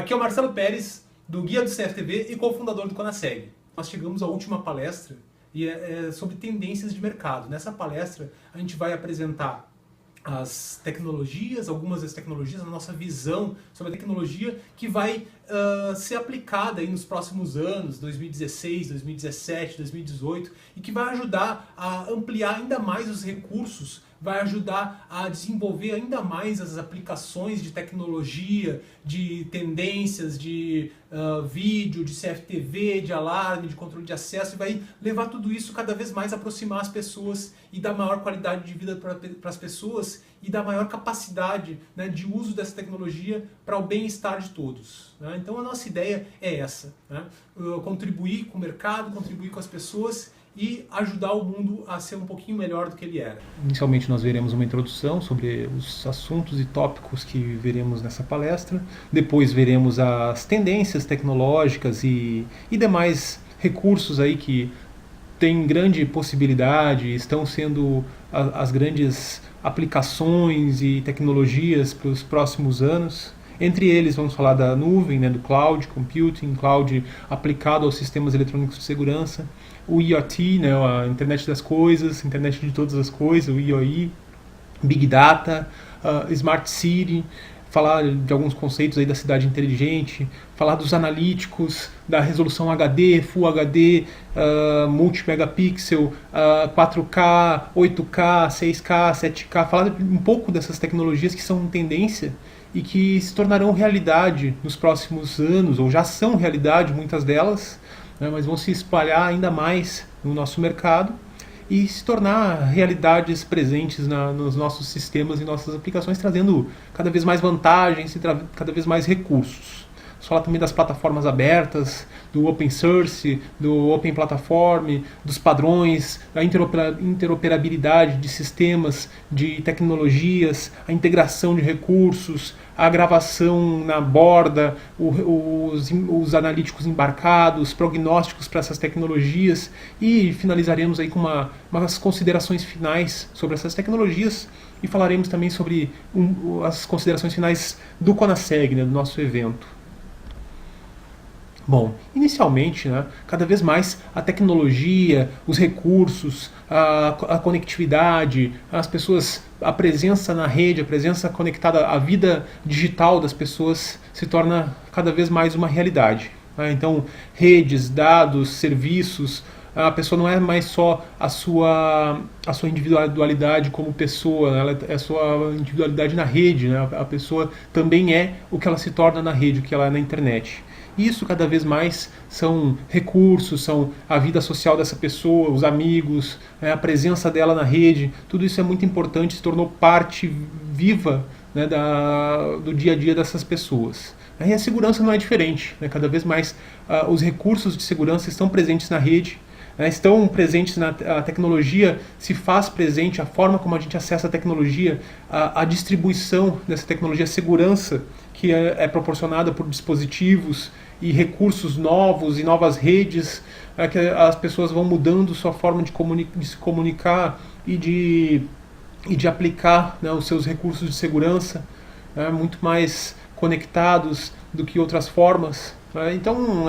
Aqui é o Marcelo Pérez, do Guia do CFTV e cofundador do Conaseg. Nós chegamos à última palestra e é sobre tendências de mercado. Nessa palestra a gente vai apresentar as tecnologias, algumas das tecnologias, a nossa visão sobre a tecnologia que vai ser aplicada aí nos próximos anos, 2016, 2017, 2018, e que vai ajudar a ampliar ainda mais os recursos, vai ajudar a desenvolver ainda mais as aplicações de tecnologia, de tendências, de vídeo, de CFTV, de alarme, de controle de acesso, e vai levar tudo isso cada vez mais a aproximar as pessoas e dar maior qualidade de vida para as pessoas e dar maior capacidade, né, de uso dessa tecnologia para o bem-estar de todos, né? Então a nossa ideia é essa, né? Contribuir com o mercado, contribuir com as pessoas e ajudar o mundo a ser um pouquinho melhor do que ele era. Inicialmente nós veremos uma introdução sobre os assuntos e tópicos que veremos nessa palestra. Depois veremos as tendências tecnológicas e demais recursos aí que têm grande possibilidade, estão sendo as grandes aplicações e tecnologias para os próximos anos. Entre eles vamos falar da nuvem, né, do cloud computing, cloud aplicado aos sistemas eletrônicos de segurança, o IoT, né, a internet das coisas, internet de todas as coisas, o IoI, Big Data, Smart City, falar de alguns conceitos aí da cidade inteligente, falar dos analíticos, da resolução HD, Full HD, multi-megapixel, 4K, 8K, 6K, 7K, falar um pouco dessas tecnologias que são tendência e que se tornarão realidade nos próximos anos, ou já são realidade muitas delas, né, mas vão se espalhar ainda mais no nosso mercado e se tornar realidades presentes nos nossos sistemas e nossas aplicações, trazendo cada vez mais vantagens e cada vez mais recursos. Falar também das plataformas abertas, do open source, do open platform, dos padrões, da interoperabilidade de sistemas, de tecnologias, a integração de recursos, a gravação na borda, os analíticos embarcados, prognósticos para essas tecnologias, e finalizaremos aí com umas considerações finais sobre essas tecnologias e falaremos também sobre as considerações finais do Conaseg, né, do nosso evento. Bom, inicialmente, né, cada vez mais a tecnologia, os recursos, a conectividade, as pessoas, a presença na rede, a presença conectada, a vida digital das pessoas se torna cada vez mais uma realidade, né? Então, redes, dados, serviços, a pessoa não é mais só a sua individualidade como pessoa, né? Ela é a sua individualidade na rede, né? A pessoa também é o que ela se torna na rede, o que ela é na internet. Isso cada vez mais são recursos, são a vida social dessa pessoa, os amigos, a presença dela na rede, tudo isso é muito importante, se tornou parte viva, né, do dia a dia dessas pessoas. E a segurança não é diferente, né? Cada vez mais os recursos de segurança estão presentes na rede, estão presentes a tecnologia, se faz presente, a forma como a gente acessa a tecnologia, a distribuição dessa tecnologia, a segurança que é proporcionada por dispositivos e recursos novos e novas redes, que as pessoas vão mudando sua forma de se comunicar e de aplicar, né, os seus recursos de segurança, né, muito mais conectados do que outras formas. Então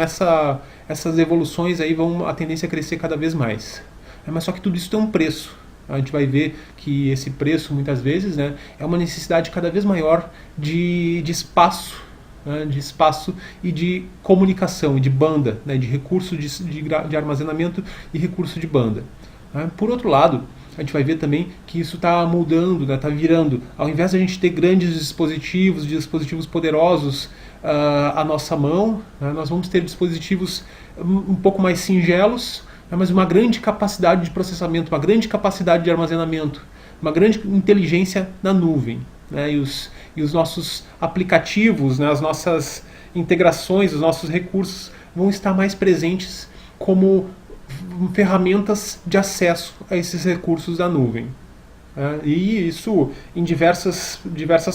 essas evoluções aí a tendência a crescer cada vez mais. Mas só que tudo isso tem um preço. A gente vai ver que esse preço muitas vezes, né, é uma necessidade cada vez maior de espaço, né, de espaço e de comunicação, e de banda, né, de recurso de armazenamento e recurso de banda. Por outro lado, a gente vai ver também que isso está mudando, está virando. Ao invés de a gente ter grandes dispositivos poderosos à nossa mão, nós vamos ter dispositivos um pouco mais singelos, mas uma grande capacidade de processamento, uma grande capacidade de armazenamento, uma grande inteligência na nuvem, né? E os nossos aplicativos, né, as nossas integrações, os nossos recursos vão estar mais presentes como ferramentas de acesso a esses recursos da nuvem. E isso em diversas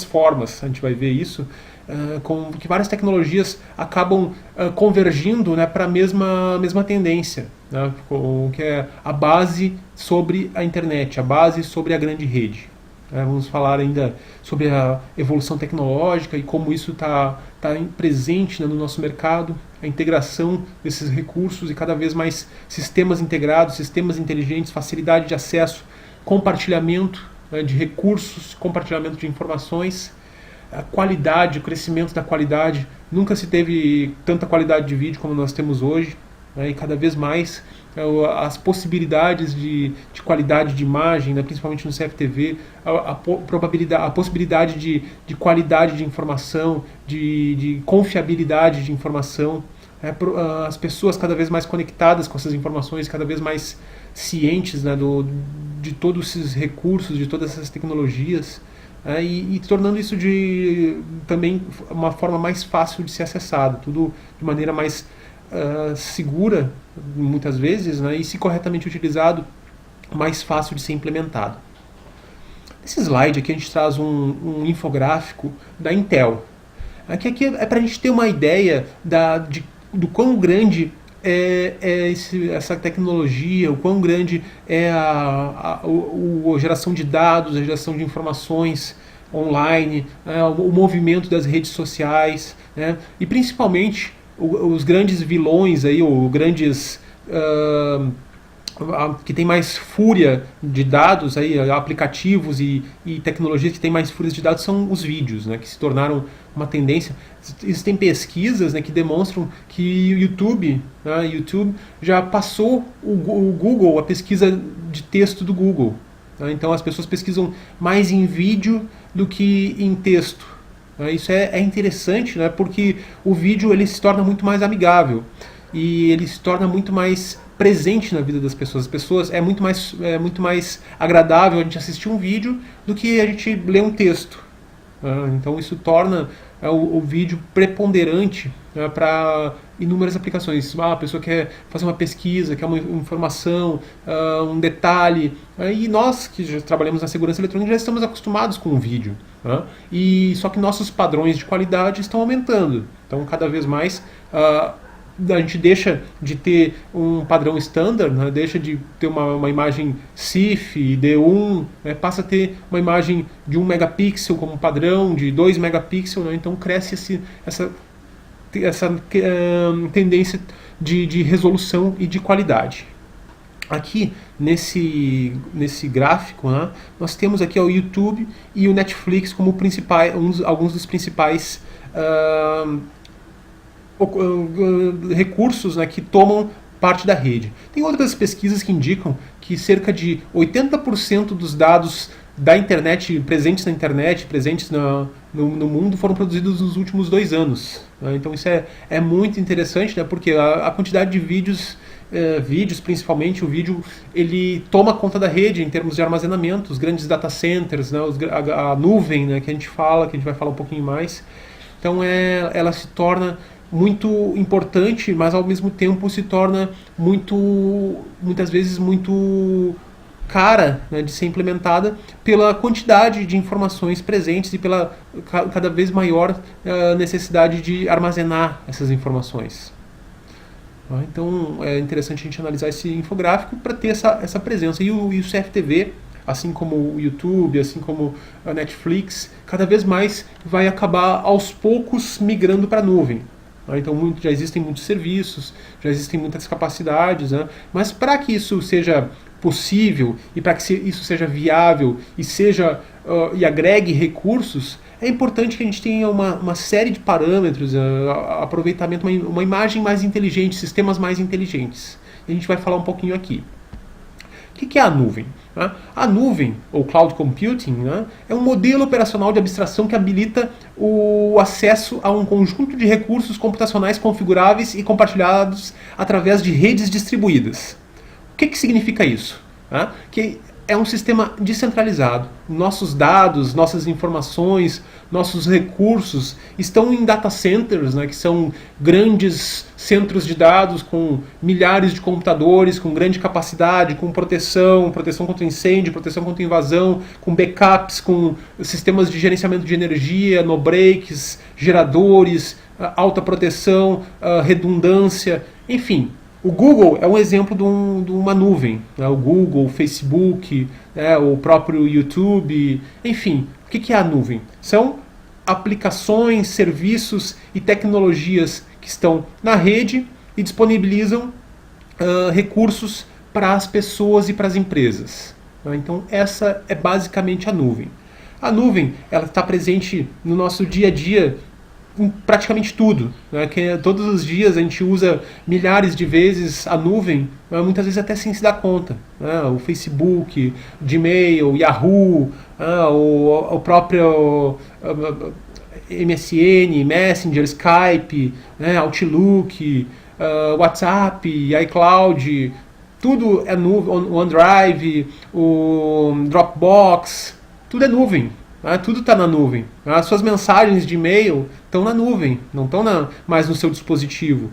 formas. A gente vai ver isso, com que várias tecnologias acabam convergindo, né, para a mesma tendência, né, que é a base sobre a internet, a base sobre a grande rede. Vamos falar ainda sobre a evolução tecnológica e como isso está presente, né, no nosso mercado, a integração desses recursos e cada vez mais sistemas integrados, sistemas inteligentes, facilidade de acesso, compartilhamento, né, de recursos, compartilhamento de informações, a qualidade, o crescimento da qualidade. Nunca se teve tanta qualidade de vídeo como nós temos hoje, né, e cada vez mais as possibilidades de qualidade de imagem, né, principalmente no CFTV, a possibilidade de qualidade de informação, de confiabilidade de informação, as pessoas cada vez mais conectadas com essas informações, cada vez mais cientes, né, de todos esses recursos, de todas essas tecnologias, e tornando isso também uma forma mais fácil de ser acessado, tudo de maneira mais segura, muitas vezes, né, e se corretamente utilizado, mais fácil de ser implementado. Nesse slide aqui a gente traz um infográfico da Intel. Aqui é para a gente ter uma ideia do quão grande essa tecnologia, o quão grande é a geração de dados, a geração de informações online, o movimento das redes sociais, né, e principalmente os grandes vilões aí, ou grandes que tem mais fúria de dados aí, aplicativos e tecnologias que tem mais fúria de dados são os vídeos, né, que se tornaram uma tendência. Existem pesquisas, né, que demonstram que o YouTube já passou o Google, a pesquisa de texto do Google, né? Então as pessoas pesquisam mais em vídeo do que em texto. Isso é interessante, né, porque o vídeo ele se torna muito mais amigável e ele se torna muito mais presente na vida das pessoas. As pessoas é muito mais agradável a gente assistir um vídeo do que a gente ler um texto. Então isso torna o vídeo preponderante, né, para inúmeras aplicações. A pessoa quer fazer uma pesquisa, quer uma informação, um detalhe, e nós que já trabalhamos na segurança eletrônica já estamos acostumados com o vídeo, né? E só que nossos padrões de qualidade estão aumentando. Então cada vez mais a gente deixa de ter um padrão standard, né, deixa de ter uma imagem CIF, D1, né, passa a ter uma imagem de 1 megapixel como padrão, de 2 megapixels, né, então cresce essa tendência de resolução e de qualidade. Aqui nesse gráfico, né, nós temos aqui o YouTube e o Netflix como alguns dos principais recursos, né, que tomam parte da rede. Tem outras pesquisas que indicam que cerca de 80% dos dados da internet, presentes na internet, presentes no mundo, foram produzidos nos últimos 2 anos. Né? Então isso é muito interessante, né, porque a quantidade de vídeos, principalmente o vídeo, ele toma conta da rede em termos de armazenamento, os grandes data centers, né, a nuvem, né, que a gente vai falar um pouquinho mais. Então ela se torna muito importante, mas ao mesmo tempo se torna muitas vezes muito cara, né, de ser implementada pela quantidade de informações presentes e pela cada vez maior necessidade de armazenar essas informações. Então é interessante a gente analisar esse infográfico para ter essa presença. E o CFTV, assim como o YouTube, assim como a Netflix, cada vez mais vai acabar aos poucos migrando para a nuvem. Então já existem muitos serviços, já existem muitas capacidades, né? Mas para que isso seja possível e para que isso seja viável e agregue recursos, é importante que a gente tenha uma série de parâmetros, aproveitamento, uma imagem mais inteligente, sistemas mais inteligentes. E a gente vai falar um pouquinho aqui. O que é a nuvem? A nuvem, ou Cloud Computing, né, é um modelo operacional de abstração que habilita o acesso a um conjunto de recursos computacionais configuráveis e compartilhados através de redes distribuídas. O que significa isso? Que é um sistema descentralizado. Nossos dados, nossas informações, nossos recursos estão em data centers, né, que são grandes centros de dados com milhares de computadores, com grande capacidade, com proteção contra incêndio, proteção contra invasão, com backups, com sistemas de gerenciamento de energia, no breaks, geradores, alta proteção, redundância, enfim. O Google é um exemplo de uma nuvem. Né? O Google, o Facebook, né? O próprio YouTube, enfim. O que é a nuvem? São aplicações, serviços e tecnologias que estão na rede e disponibilizam recursos para as pessoas e para as empresas. Então essa é basicamente a nuvem. A nuvem ela está presente no nosso dia a dia em praticamente tudo. Né? Que todos os dias a gente usa milhares de vezes a nuvem, muitas vezes até sem se dar conta. Né? O Facebook, Gmail, Yahoo, o próprio MSN, Messenger, Skype, né? Outlook, WhatsApp, iCloud, tudo é nuvem, o OneDrive, o Dropbox, tudo é nuvem. Tudo está na nuvem. As suas mensagens de e-mail estão na nuvem, não estão mais no seu dispositivo.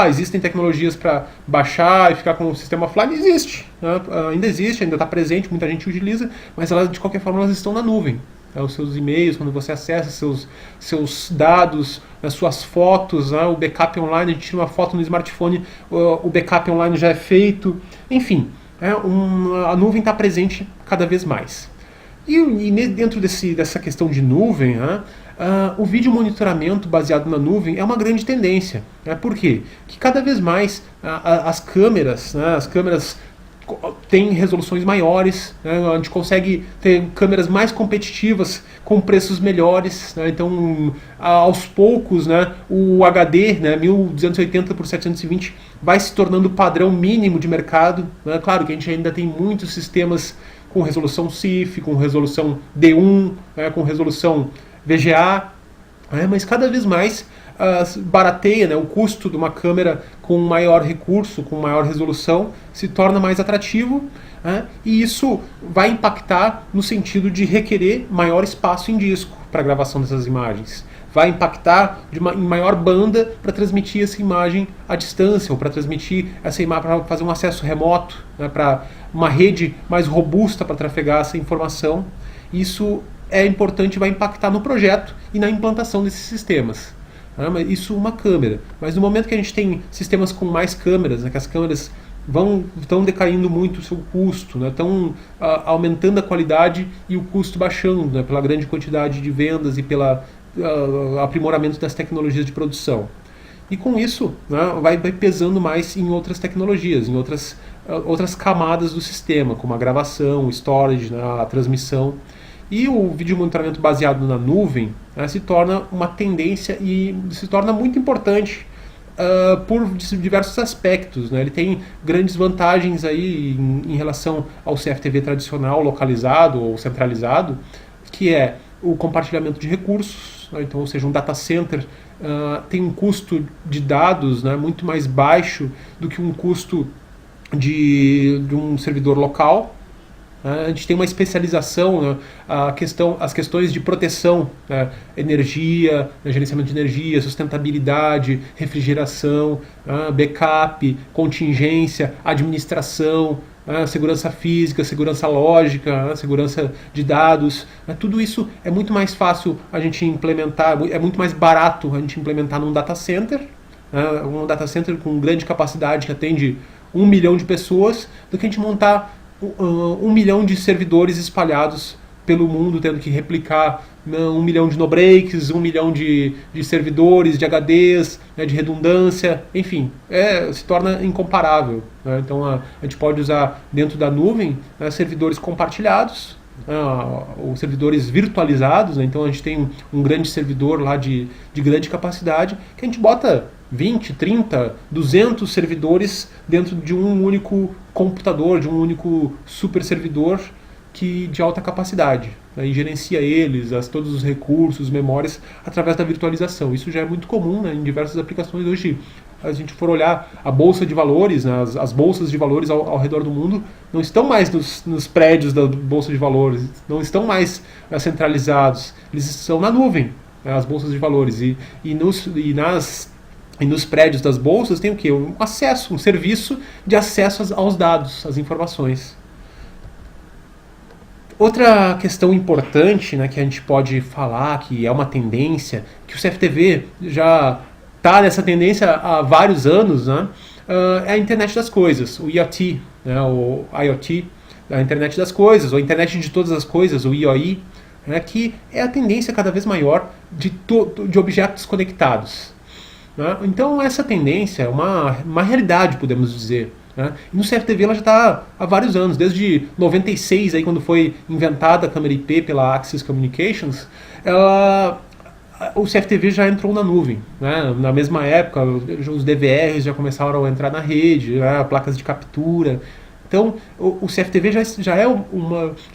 Existem tecnologias para baixar e ficar com o sistema offline? Existe. Ainda existe, ainda está presente, muita gente utiliza, mas elas, de qualquer forma elas estão na nuvem. Os seus e-mails, quando você acessa seus dados, as suas fotos, o backup online, a gente tira uma foto no smartphone, o backup online já é feito. Enfim, a nuvem está presente cada vez mais. E dentro dessa questão de nuvem, o vídeo monitoramento baseado na nuvem é uma grande tendência. Por quê? Que cada vez mais as câmeras têm resoluções maiores, a gente consegue ter câmeras mais competitivas com preços melhores. Então, aos poucos, o HD 1280 por 720 vai se tornando o padrão mínimo de mercado. Claro que a gente ainda tem muitos sistemas com resolução CIF, com resolução D1, com resolução VGA, mas cada vez mais barateia, o custo de uma câmera com maior recurso, com maior resolução, se torna mais atrativo, e isso vai impactar no sentido de requerer maior espaço em disco para a gravação dessas imagens. Vai impactar em maior banda para transmitir essa imagem à distância, ou para transmitir essa imagem, para fazer um acesso remoto, para uma rede mais robusta para trafegar essa informação. Isso é importante e vai impactar no projeto e na implantação desses sistemas. Isso uma câmera. Mas no momento que a gente tem sistemas com mais câmeras, que as câmeras estão decaindo muito o seu custo, estão aumentando a qualidade e o custo baixando, pela grande quantidade de vendas e pelo aprimoramento das tecnologias de produção. E com isso vai pesando mais em outras tecnologias, em outras camadas do sistema, como a gravação, o storage, a transmissão. E o vídeo monitoramento baseado na nuvem se torna uma tendência e se torna muito importante por diversos aspectos. Ele tem grandes vantagens aí em relação ao CFTV tradicional, localizado ou centralizado, que é o compartilhamento de recursos. Então, ou seja, um data center tem um custo de dados muito mais baixo do que um custo de um servidor local. A gente tem uma especialização, as questões de proteção, energia, gerenciamento de energia, sustentabilidade, refrigeração, backup, contingência, administração, segurança física, segurança lógica, segurança de dados. Tudo isso é muito mais fácil a gente implementar, é muito mais barato a gente implementar num data center, um data center com grande capacidade que atende 1 milhão de pessoas, do que a gente montar 1 milhão de servidores espalhados pelo mundo, tendo que replicar 1 milhão de no-breaks, 1 milhão de servidores, de HDs, de redundância, enfim, se torna incomparável. Então a gente pode usar dentro da nuvem servidores compartilhados, ou servidores virtualizados. Então a gente tem um grande servidor lá de grande capacidade, que a gente bota 20, 30, 200 servidores dentro de um único computador, de um único super servidor de alta capacidade, e gerencia eles, todos os recursos, memórias, através da virtualização. Isso já é muito comum em diversas aplicações. Hoje, se a gente for olhar a bolsa de valores, as bolsas de valores ao redor do mundo não estão mais nos prédios da bolsa de valores, não estão mais centralizados, eles estão na nuvem, as bolsas de valores. E nos prédios das bolsas tem o quê? Um serviço de acesso aos dados, às informações. Outra questão importante, que a gente pode falar, que é uma tendência, que o CFTV já está nessa tendência há vários anos, é a internet das coisas, o IoT, né, o IoT, a internet das coisas, ou a internet de todas as coisas, o IoI, né, que é a tendência cada vez maior de objetos conectados. Né? Então essa tendência é uma realidade, podemos dizer. Né? E no CFTV ela já está há vários anos, desde 96, aí, quando foi inventada a câmera IP pela Axis Communications, o CFTV já entrou na nuvem. Né? Na mesma época, os DVRs já começaram a entrar na rede, né? Placas de captura. Então, o CFTV já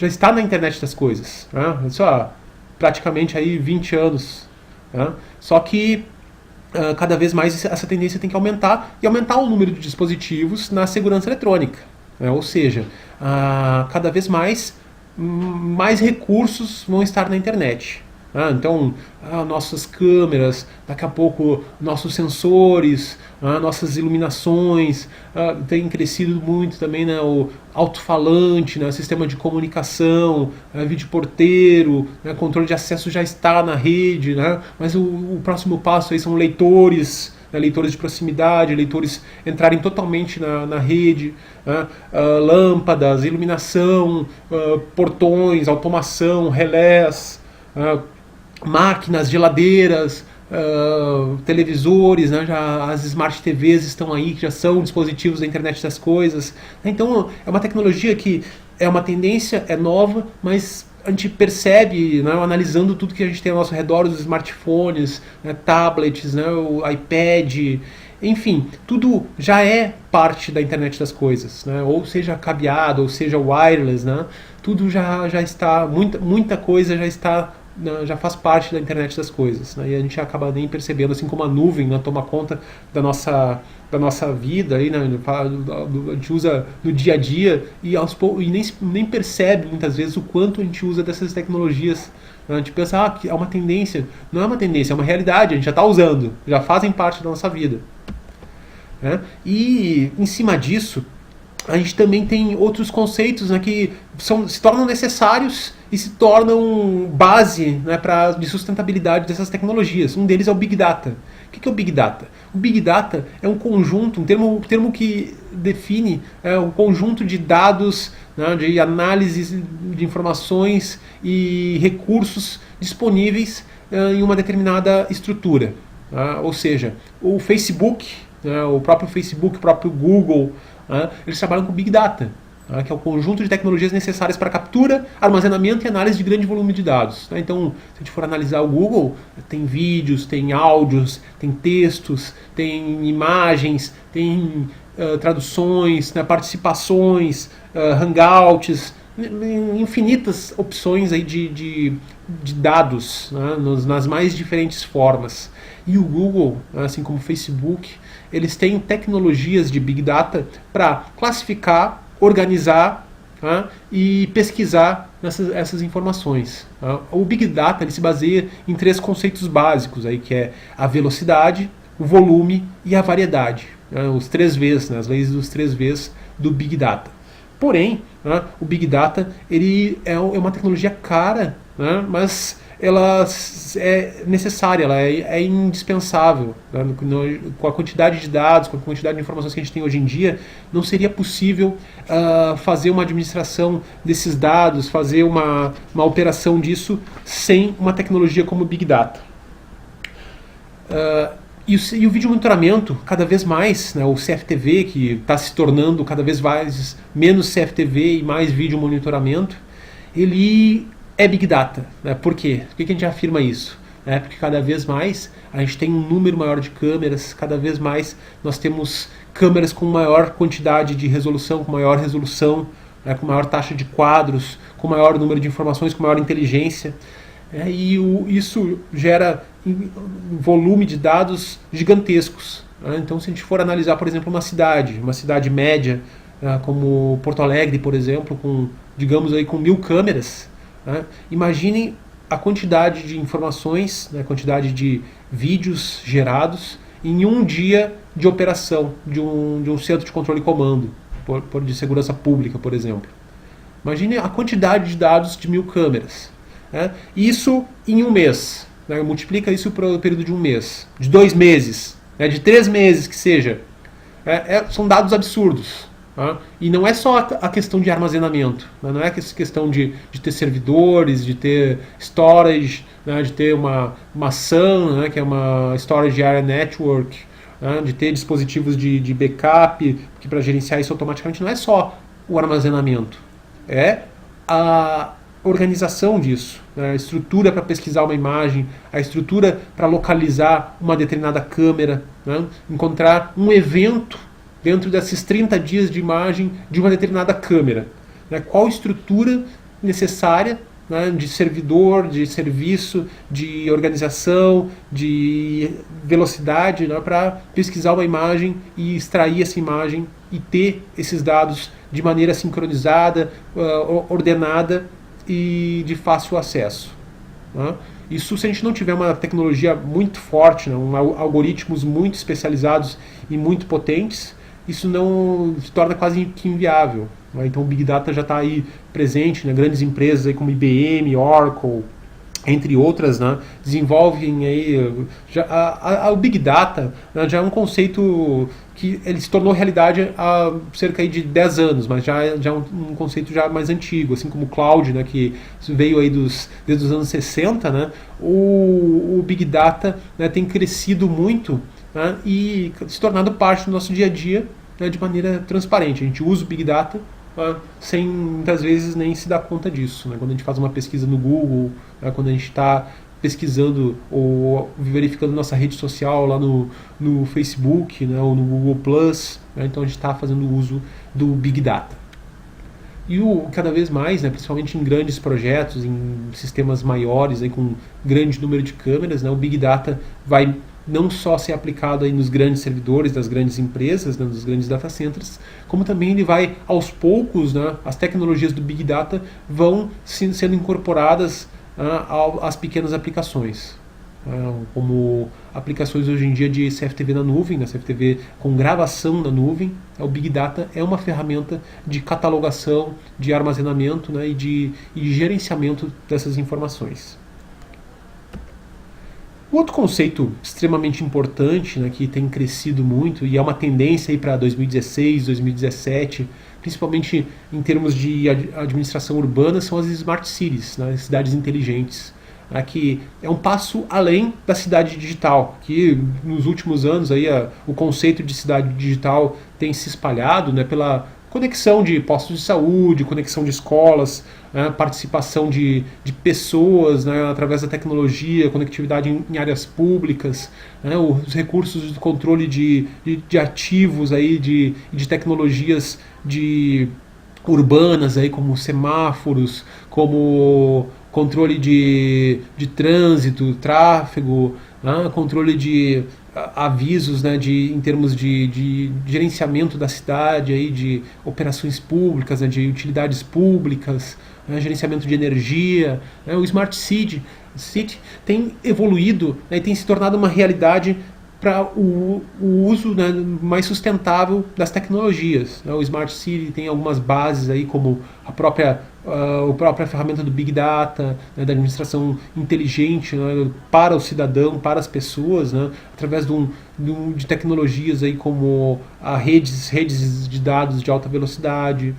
está na internet das coisas. Né? Isso há praticamente aí 20 anos. Né? Só que cada vez mais essa tendência tem que aumentar, e aumentar o número de dispositivos na segurança eletrônica. Né? Ou seja, cada vez mais recursos vão estar na internet. Então, nossas câmeras, daqui a pouco nossos sensores, nossas iluminações, tem crescido muito também, né, o alto-falante, né, sistema de comunicação, vídeo porteiro, né, controle de acesso já está na rede, né, mas o próximo passo aí são leitores, né, leitores de proximidade, leitores entrarem totalmente na rede, né, lâmpadas, iluminação, portões, automação, relés, máquinas, geladeiras, televisores, né, as Smart TVs estão aí, que já são dispositivos da internet das coisas. Então é uma tecnologia que é uma tendência, é nova, mas a gente percebe, né, analisando tudo que a gente tem ao nosso redor, os smartphones, né, tablets, né, o iPad, enfim, tudo já é parte da internet das coisas, né, ou seja cabeado, ou seja wireless, né, tudo já está, muita coisa já está, já faz parte da internet das coisas, né? E a gente acaba nem percebendo, assim como a nuvem, né, toma conta da nossa vida, aí, né, a gente usa no dia a dia e nem percebe muitas vezes o quanto a gente usa dessas tecnologias. Né? A gente pensa que é uma tendência, não é uma tendência, é uma realidade, a gente já está usando, já fazem parte da nossa vida. Né? E em cima disso, a gente também tem outros conceitos, né, que se tornam necessários e se tornam base, né, de sustentabilidade dessas tecnologias. Um deles é o Big Data. O que é o Big Data? O Big Data é um conjunto, um termo que define um conjunto de dados, né, de análise de informações e recursos disponíveis em uma determinada estrutura. Ou seja, o Facebook, o próprio Facebook, o próprio Google, eles trabalham com Big Data, que é o conjunto de tecnologias necessárias para captura, armazenamento e análise de grande volume de dados. Então, se a gente for analisar o Google, tem vídeos, tem áudios, tem textos, tem imagens, tem traduções, né, participações, hangouts, infinitas opções aí de dados, né, nas mais diferentes formas. E o Google, assim como o Facebook, eles têm tecnologias de Big Data para classificar, organizar, e pesquisar essas informações. O Big Data ele se baseia em 3 conceitos básicos, aí, que é a velocidade, o volume e a variedade. Os 3 Vs, né, as leis dos 3 Vs do Big Data. Porém, o Big Data ele é uma tecnologia cara, né, mas ela é necessária, ela é indispensável. Né? Com a quantidade de dados, com a quantidade de informações que a gente tem hoje em dia, não seria possível fazer uma administração desses dados, fazer uma operação disso sem uma tecnologia como o Big Data. E o vídeo monitoramento, cada vez mais, né, o CFTV, que está se tornando cada vez menos CFTV e mais vídeo monitoramento, ele é Big Data. Né? Por quê? Por que a gente afirma isso? Porque cada vez mais a gente tem um número maior de câmeras, cada vez mais nós temos câmeras com maior quantidade de resolução, com maior resolução, né, com maior taxa de quadros, com maior número de informações, com maior inteligência. E isso gera um volume de dados gigantescos. Então, se a gente for analisar, por exemplo, uma cidade média, como Porto Alegre, por exemplo, digamos aí com 1000 câmeras, imaginem a quantidade de informações, a quantidade de vídeos gerados em um dia de operação de um centro de controle e comando, de segurança pública, por exemplo. Imagine a quantidade de dados de 1000 câmeras. Isso em um mês. Multiplica isso para o período de um mês, de 2 meses, de 3 meses que seja. São dados absurdos. Tá? E não é só a questão de armazenamento, né? Não é questão de ter servidores, de ter storage, né? De ter uma SAN, né? Que é uma Storage Area Network, né? De ter dispositivos de backup, que para gerenciar isso automaticamente não é só o armazenamento, é a organização disso, né? A estrutura para pesquisar uma imagem, a estrutura para localizar uma determinada câmera, né? Encontrar um evento dentro desses 30 dias de imagem de uma determinada câmera, né? Qual estrutura necessária, né? De servidor, de serviço, de organização, de velocidade, né? Para pesquisar uma imagem e extrair essa imagem e ter esses dados de maneira sincronizada, ordenada e de fácil acesso, né? Isso, se a gente não tiver uma tecnologia muito forte, né, algoritmos muito especializados e muito potentes, isso não se torna quase que inviável, né? Então o Big Data já está aí presente, né? Grandes empresas aí como IBM, Oracle, entre outras, né, desenvolvem aí o Big Data, né, já é um conceito que ele se tornou realidade há cerca aí de 10 anos, mas já é um conceito já mais antigo, assim como o Cloud, né, que veio aí desde os anos 60, né, o Big Data, né, tem crescido muito, né, e se tornado parte do nosso dia a dia, né, de maneira transparente. A gente usa o Big Data sem muitas vezes nem se dar conta disso, né? Quando a gente faz uma pesquisa no Google, né? Quando a gente está pesquisando ou verificando nossa rede social lá no Facebook, né? Ou no Google Plus, né? Então a gente está fazendo uso do Big Data. E cada vez mais, né? Principalmente em grandes projetos, em sistemas maiores, aí, com grande número de câmeras, né? O Big Data vai não só ser aplicado aí nos grandes servidores das grandes empresas, né, nos grandes data centers, como também ele vai, aos poucos, né, as tecnologias do Big Data vão sendo incorporadas às pequenas aplicações. Como aplicações hoje em dia de CFTV na nuvem, né, CFTV com gravação na nuvem, o Big Data é uma ferramenta de catalogação, de armazenamento, né, e de gerenciamento dessas informações. Um outro conceito extremamente importante, né, que tem crescido muito e é uma tendência para 2016, 2017, principalmente em termos de administração urbana, são as Smart Cities, né, as cidades inteligentes, né, que é um passo além da cidade digital, que nos últimos anos aí, o conceito de cidade digital tem se espalhado, né, pela conexão de postos de saúde, conexão de escolas, né, participação de pessoas, né, através da tecnologia, conectividade em áreas públicas, né, os recursos de controle de ativos, aí, de tecnologias urbanas, aí, como semáforos, como controle de trânsito, tráfego, né, controle de avisos, né, em termos de gerenciamento da cidade, aí, de operações públicas, né, de utilidades públicas, né, gerenciamento de energia, né, o Smart City tem evoluído, né, e tem se tornado uma realidade para o uso, né, mais sustentável das tecnologias, né. O Smart City tem algumas bases aí, como a própria ferramenta do Big Data, né, da administração inteligente, né, para o cidadão, para as pessoas, né, através de tecnologias aí como redes de dados de alta velocidade,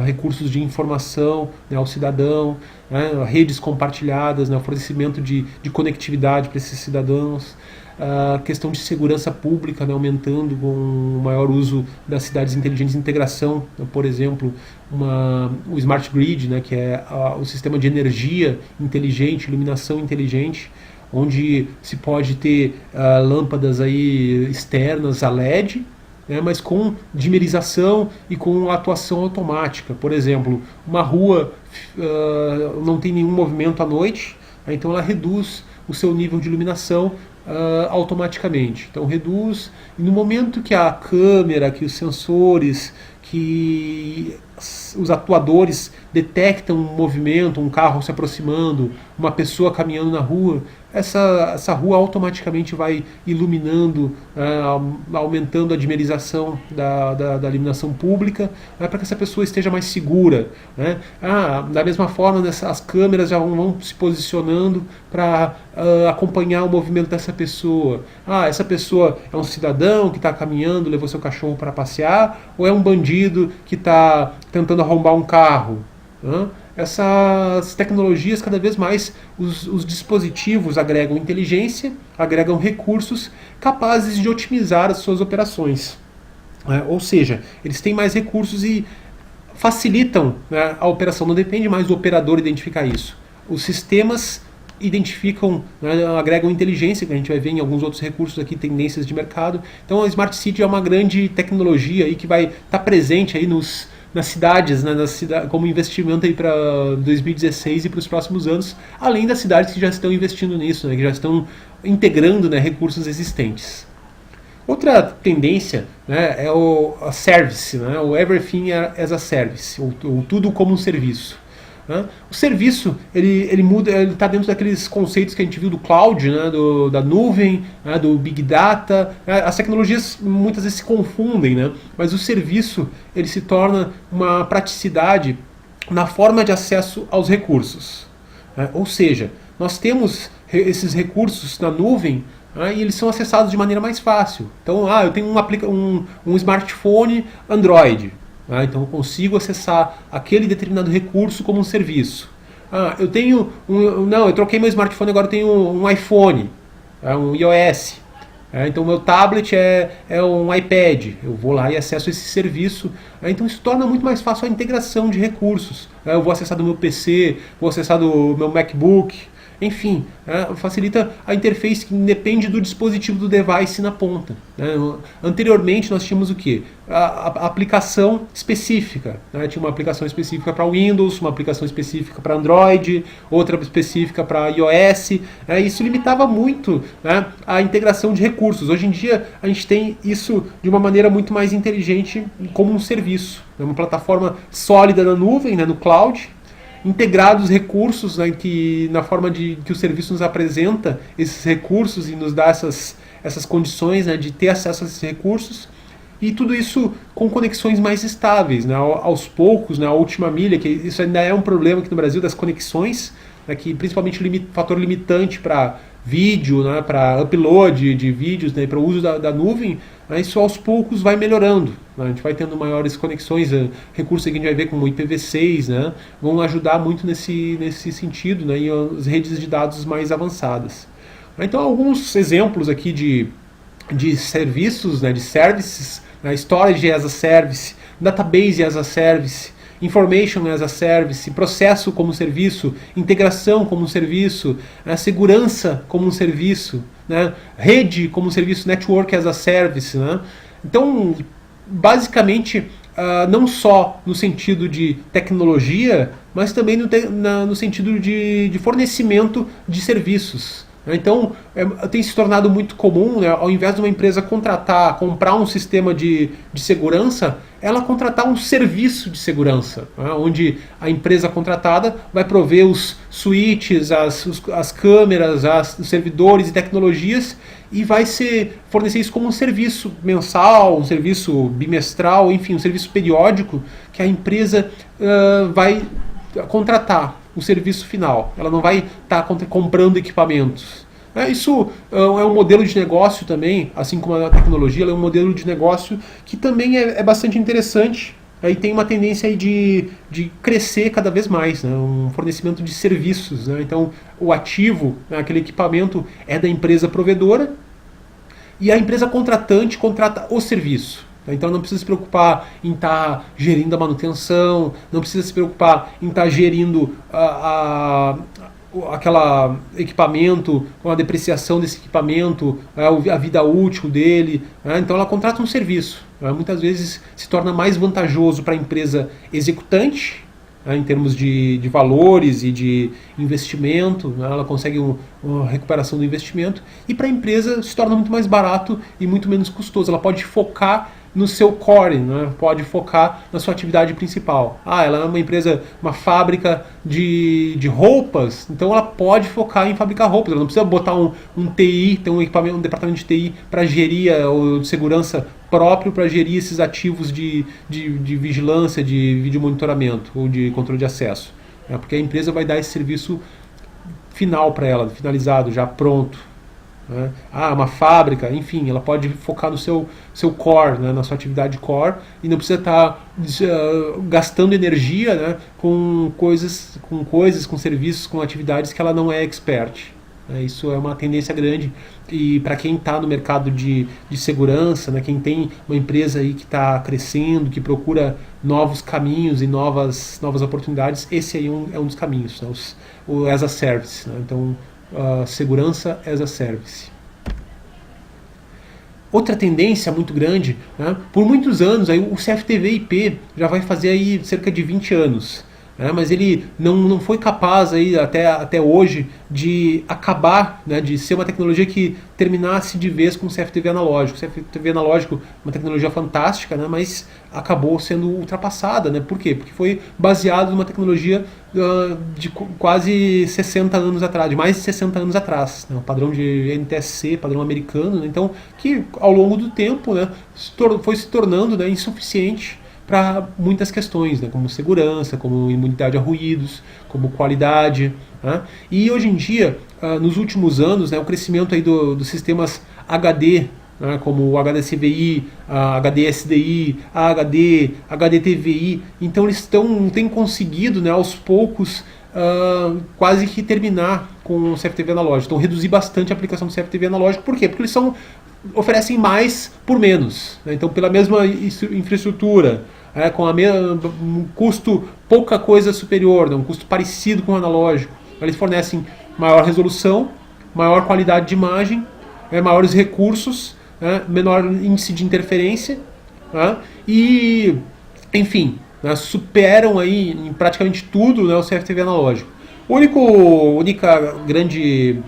recursos de informação, né, ao cidadão, né, redes compartilhadas, né, o fornecimento de conectividade para esses cidadãos. A questão de segurança pública, né, aumentando com o maior uso das cidades inteligentes, integração, né, por exemplo, o Smart Grid, né, que é o sistema de energia inteligente, iluminação inteligente, onde se pode ter lâmpadas aí externas a LED, né, mas com dimerização e com atuação automática. Por exemplo, uma rua não tem nenhum movimento à noite, então ela reduz o seu nível de iluminação automaticamente. Então reduz, e no momento que a câmera, que os sensores, que os atuadores detectam um movimento, um carro se aproximando, uma pessoa caminhando na rua, essa rua automaticamente vai iluminando, aumentando a dimerização da iluminação pública, para que essa pessoa esteja mais segura. Né? Da mesma forma, as câmeras já vão se posicionando para acompanhar o movimento dessa pessoa. Essa pessoa é um cidadão que está caminhando, levou seu cachorro para passear, ou é um bandido que está tentando arrombar um carro? Essas tecnologias, cada vez mais, os dispositivos agregam inteligência, agregam recursos capazes de otimizar as suas operações. Ou seja, eles têm mais recursos e facilitam, né, a operação. Não depende mais do operador identificar isso. Os sistemas identificam, né, agregam inteligência, que a gente vai ver em alguns outros recursos aqui, tendências de mercado. Então a Smart City é uma grande tecnologia aí que vai estar presente aí nas cidades, né, como investimento aí para 2016 e para os próximos anos, além das cidades que já estão investindo nisso, né, que já estão integrando, né, recursos existentes. Outra tendência, né, é a service, né, o everything as a service, ou tudo como um serviço. Né? O serviço ele muda, ele está dentro daqueles conceitos que a gente viu do cloud, né, da nuvem, né, do big data. As tecnologias muitas vezes se confundem, né, mas o serviço ele se torna uma praticidade na forma de acesso aos recursos. Né? Ou seja, nós temos esses recursos na nuvem, e eles são acessados de maneira mais fácil. Então, eu tenho um smartphone Android. Então eu consigo acessar aquele determinado recurso como um serviço. Eu tenho eu troquei meu smartphone, agora eu tenho um iPhone, um iOS. Então meu tablet é um iPad. Eu vou lá e acesso esse serviço. Então isso torna muito mais fácil a integração de recursos. Eu vou acessar do meu PC, vou acessar do meu MacBook. Enfim, facilita a interface que depende do dispositivo do device na ponta. Anteriormente nós tínhamos o quê? A aplicação específica. Tinha uma aplicação específica para Windows, uma aplicação específica para Android, outra específica para iOS. Isso limitava muito, né, a integração de recursos. Hoje em dia a gente tem isso de uma maneira muito mais inteligente como um serviço. Uma plataforma sólida na nuvem, né, no cloud, integrados recursos, né, na forma que o serviço nos apresenta esses recursos e nos dá essas condições, né, de ter acesso a esses recursos, e tudo isso com conexões mais estáveis, né, aos poucos, né, a última milha, que isso ainda é um problema aqui no Brasil das conexões, né, que principalmente fator limitante para vídeo, né, para upload de vídeos, né, para o uso da nuvem, né, isso aos poucos vai melhorando. Né, a gente vai tendo maiores conexões, recursos que a gente vai ver como IPv6, né, vão ajudar muito nesse sentido, né, e as redes de dados mais avançadas. Então alguns exemplos aqui de serviços, né, de services, né, Storage as a Service, Database as a Service, Information as a Service, processo como serviço, integração como serviço, segurança como um serviço, né? Rede como serviço, Network as a Service. Né? Então, basicamente, não só no sentido de tecnologia, mas também no sentido de fornecimento de serviços. Então, tem se tornado muito comum, né, ao invés de uma empresa comprar um sistema de segurança, ela contratar um serviço de segurança, né, onde a empresa contratada vai prover os switches, as câmeras, os servidores e tecnologias, e vai fornecer isso como um serviço mensal, um serviço bimestral, enfim, um serviço periódico que a empresa vai contratar o serviço final. Ela não vai estar comprando equipamentos. Isso é um modelo de negócio também, assim como a tecnologia, ela é um modelo de negócio que também é bastante interessante, e tem uma tendência aí de crescer cada vez mais, né? Um fornecimento de serviços. Né? Então, o ativo, né, aquele equipamento, é da empresa provedora, e a empresa contratante contrata o serviço. Então não precisa se preocupar em estar gerindo a manutenção, não precisa se preocupar em estar gerindo aquele equipamento, com a depreciação desse equipamento, a vida útil dele. Então ela contrata um serviço. Muitas vezes se torna mais vantajoso para a empresa executante, em termos de valores e de investimento, ela consegue uma recuperação do investimento, e para a empresa se torna muito mais barato e muito menos custoso. Ela pode focar no seu core, né? Pode focar na sua atividade principal. Ela é uma empresa, uma fábrica de roupas, então ela pode focar em fabricar roupas. Ela não precisa botar um TI, ter um equipamento, um departamento de TI para gerir ou de segurança próprio para gerir esses ativos de vigilância, de vídeo monitoramento ou de controle de acesso. Porque a empresa vai dar esse serviço final para ela, finalizado, já pronto. Uma fábrica, enfim, ela pode focar no seu core, né, na sua atividade core, e não precisa estar gastando energia, né, com serviços, com atividades que ela não é expert. Isso é uma tendência grande, e para quem está no mercado de segurança, né, quem tem uma empresa aí que está crescendo, que procura novos caminhos e novas oportunidades, esse aí é um dos caminhos, né, o as a service, né, então segurança as a service. Outra tendência muito grande, né, por muitos anos, aí, o CFTV/IP já vai fazer aí cerca de 20 anos, mas ele não foi capaz aí, até hoje de acabar, né, de ser uma tecnologia que terminasse de vez com o CFTV analógico. O CFTV analógico é uma tecnologia fantástica, né, mas acabou sendo ultrapassada. Né? Por quê? Porque foi baseado numa tecnologia de quase 60 anos atrás, de mais de 60 anos atrás, né? Um padrão de NTSC, padrão americano, né? Então, que ao longo do tempo, né, foi se tornando, né, insuficiente para muitas questões, né, como segurança, como imunidade a ruídos, como qualidade. Né? E hoje em dia, nos últimos anos, né, o crescimento aí dos sistemas HD, né, como o HDCVI, a HD-SDI, a HDTVI, então eles têm conseguido, né, aos poucos, quase que terminar com o CFTV analógico. Então reduzir bastante a aplicação do CFTV analógico. Por quê? Porque eles oferecem mais por menos. Né? Então, pela mesma infraestrutura, com um custo pouca coisa superior, né? Um custo parecido com o analógico, eles fornecem maior resolução, maior qualidade de imagem, maiores recursos, menor índice de interferência, e, enfim, superam aí em praticamente tudo, né, o CFTV analógico. Única grande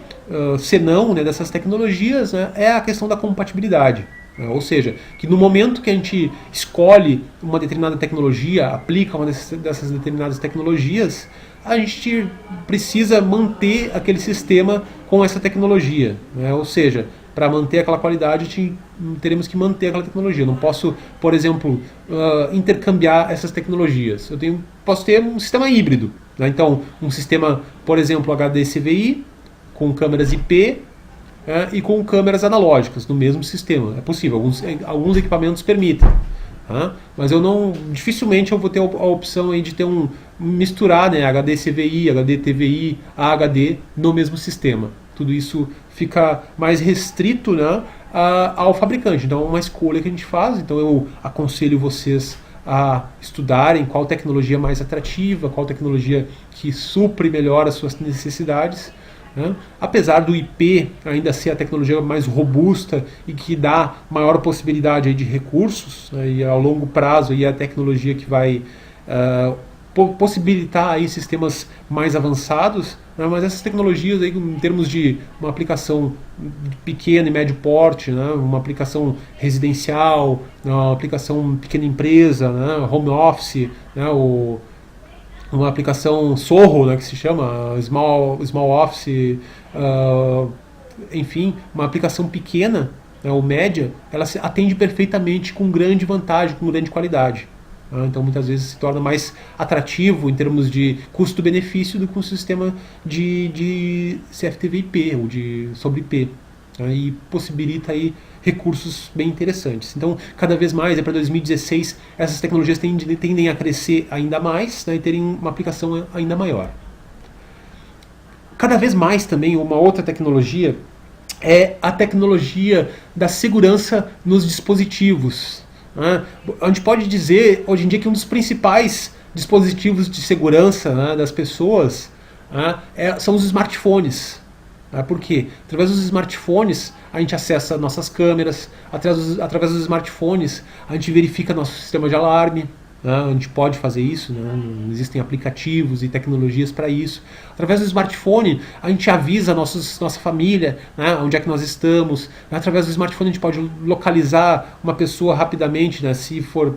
senão, né, dessas tecnologias, né, é a questão da compatibilidade. Né? Ou seja, que no momento que a gente escolhe uma determinada tecnologia, aplica uma dessas determinadas tecnologias, a gente precisa manter aquele sistema com essa tecnologia. Né? Ou seja, para manter aquela qualidade, teremos que manter aquela tecnologia. Eu não posso, por exemplo, intercambiar essas tecnologias. Posso ter um sistema híbrido. Né? Então, um sistema, por exemplo, HDCVI, com câmeras IP e com câmeras analógicas no mesmo sistema. É possível, alguns equipamentos permitem. Mas dificilmente eu vou ter a opção aí de misturar, né, HDCVI, HDTVI, HD no mesmo sistema. Tudo isso fica mais restrito, né, ao fabricante. Então é uma escolha que a gente faz. Então eu aconselho vocês a estudarem qual tecnologia é mais atrativa, qual tecnologia que supre melhor as suas necessidades. Né? Apesar do IP ainda ser a tecnologia mais robusta e que dá maior possibilidade aí de recursos, né? E ao longo prazo aí é a tecnologia que vai possibilitar aí sistemas mais avançados, né? Mas essas tecnologias aí, em termos de uma aplicação pequena e médio porte, né? Uma aplicação residencial, uma aplicação pequena empresa, né? Home office, né? Uma aplicação SOHO, né, que se chama Small Office, enfim, uma aplicação pequena, né, ou média, ela atende perfeitamente com grande vantagem, com grande qualidade. Né? Então muitas vezes se torna mais atrativo em termos de custo-benefício do que um sistema de CFTV/IP ou sobre IP. Né? E possibilita aí recursos bem interessantes. Então, cada vez mais, para 2016, essas tecnologias tendem a crescer ainda mais, né, e terem uma aplicação ainda maior. Cada vez mais também, uma outra tecnologia é a tecnologia da segurança nos dispositivos. Né? A gente pode dizer, hoje em dia, que um dos principais dispositivos de segurança, né, das pessoas, né, são os smartphones. Por quê? Através dos smartphones a gente acessa nossas câmeras, através dos smartphones a gente verifica nosso sistema de alarme, né? A gente pode fazer isso, né? Existem aplicativos e tecnologias para isso. Através do smartphone, a gente avisa nossa família, né? Onde é que nós estamos. Através do smartphone, a gente pode localizar uma pessoa rapidamente, né? Se for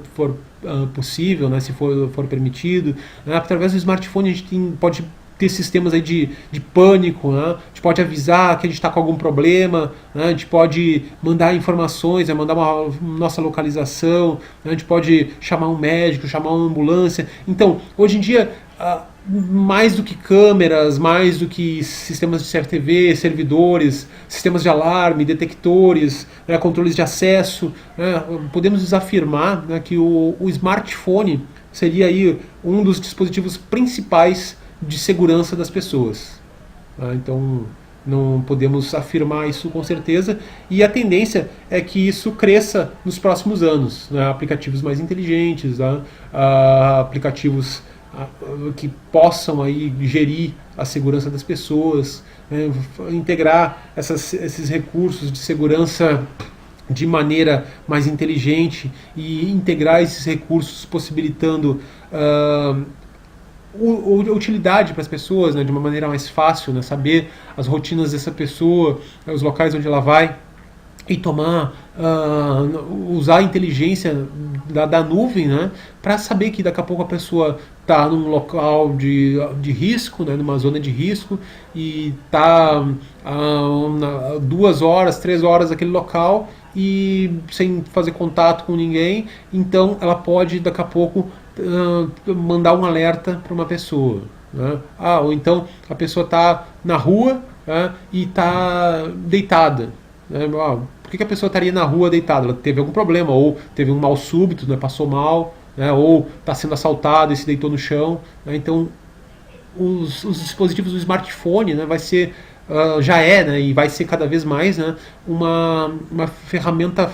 possível, né? Se for permitido. Né? Através do smartphone, a gente pode ter sistemas aí de pânico, né? A gente pode avisar que a gente está com algum problema, né? A gente pode mandar informações, né? Mandar uma nossa localização, né? A gente pode chamar um médico, chamar uma ambulância. Então, hoje em dia, mais do que câmeras, mais do que sistemas de CRTV, servidores, sistemas de alarme, detectores, né? Controles de acesso, né? Podemos afirmar, né? Que o smartphone seria aí um dos dispositivos principais de segurança das pessoas. Então, não podemos afirmar isso com certeza, e a tendência é que isso cresça nos próximos anos, né? Aplicativos mais inteligentes, né? Aplicativos que possam aí gerir a segurança das pessoas, né? Integrar esses recursos de segurança de maneira mais inteligente e integrar esses recursos possibilitando utilidade para as pessoas, né, de uma maneira mais fácil, né, saber as rotinas dessa pessoa, os locais onde ela vai, e usar a inteligência da nuvem, né, para saber que daqui a pouco a pessoa está num local de risco, né, numa zona de risco, e está 2 horas, 3 horas naquele local e sem fazer contato com ninguém. Então ela pode daqui a pouco mandar um alerta para uma pessoa, né? Ou então a pessoa está na rua, né, e está deitada, né? Por que a pessoa estaria na rua deitada? Ela teve algum problema, ou teve um mal súbito, né, passou mal, né, ou está sendo assaltada e se deitou no chão, né? Então os dispositivos do smartphone, né, vai ser, já é, né, e vai ser cada vez mais, né, uma ferramenta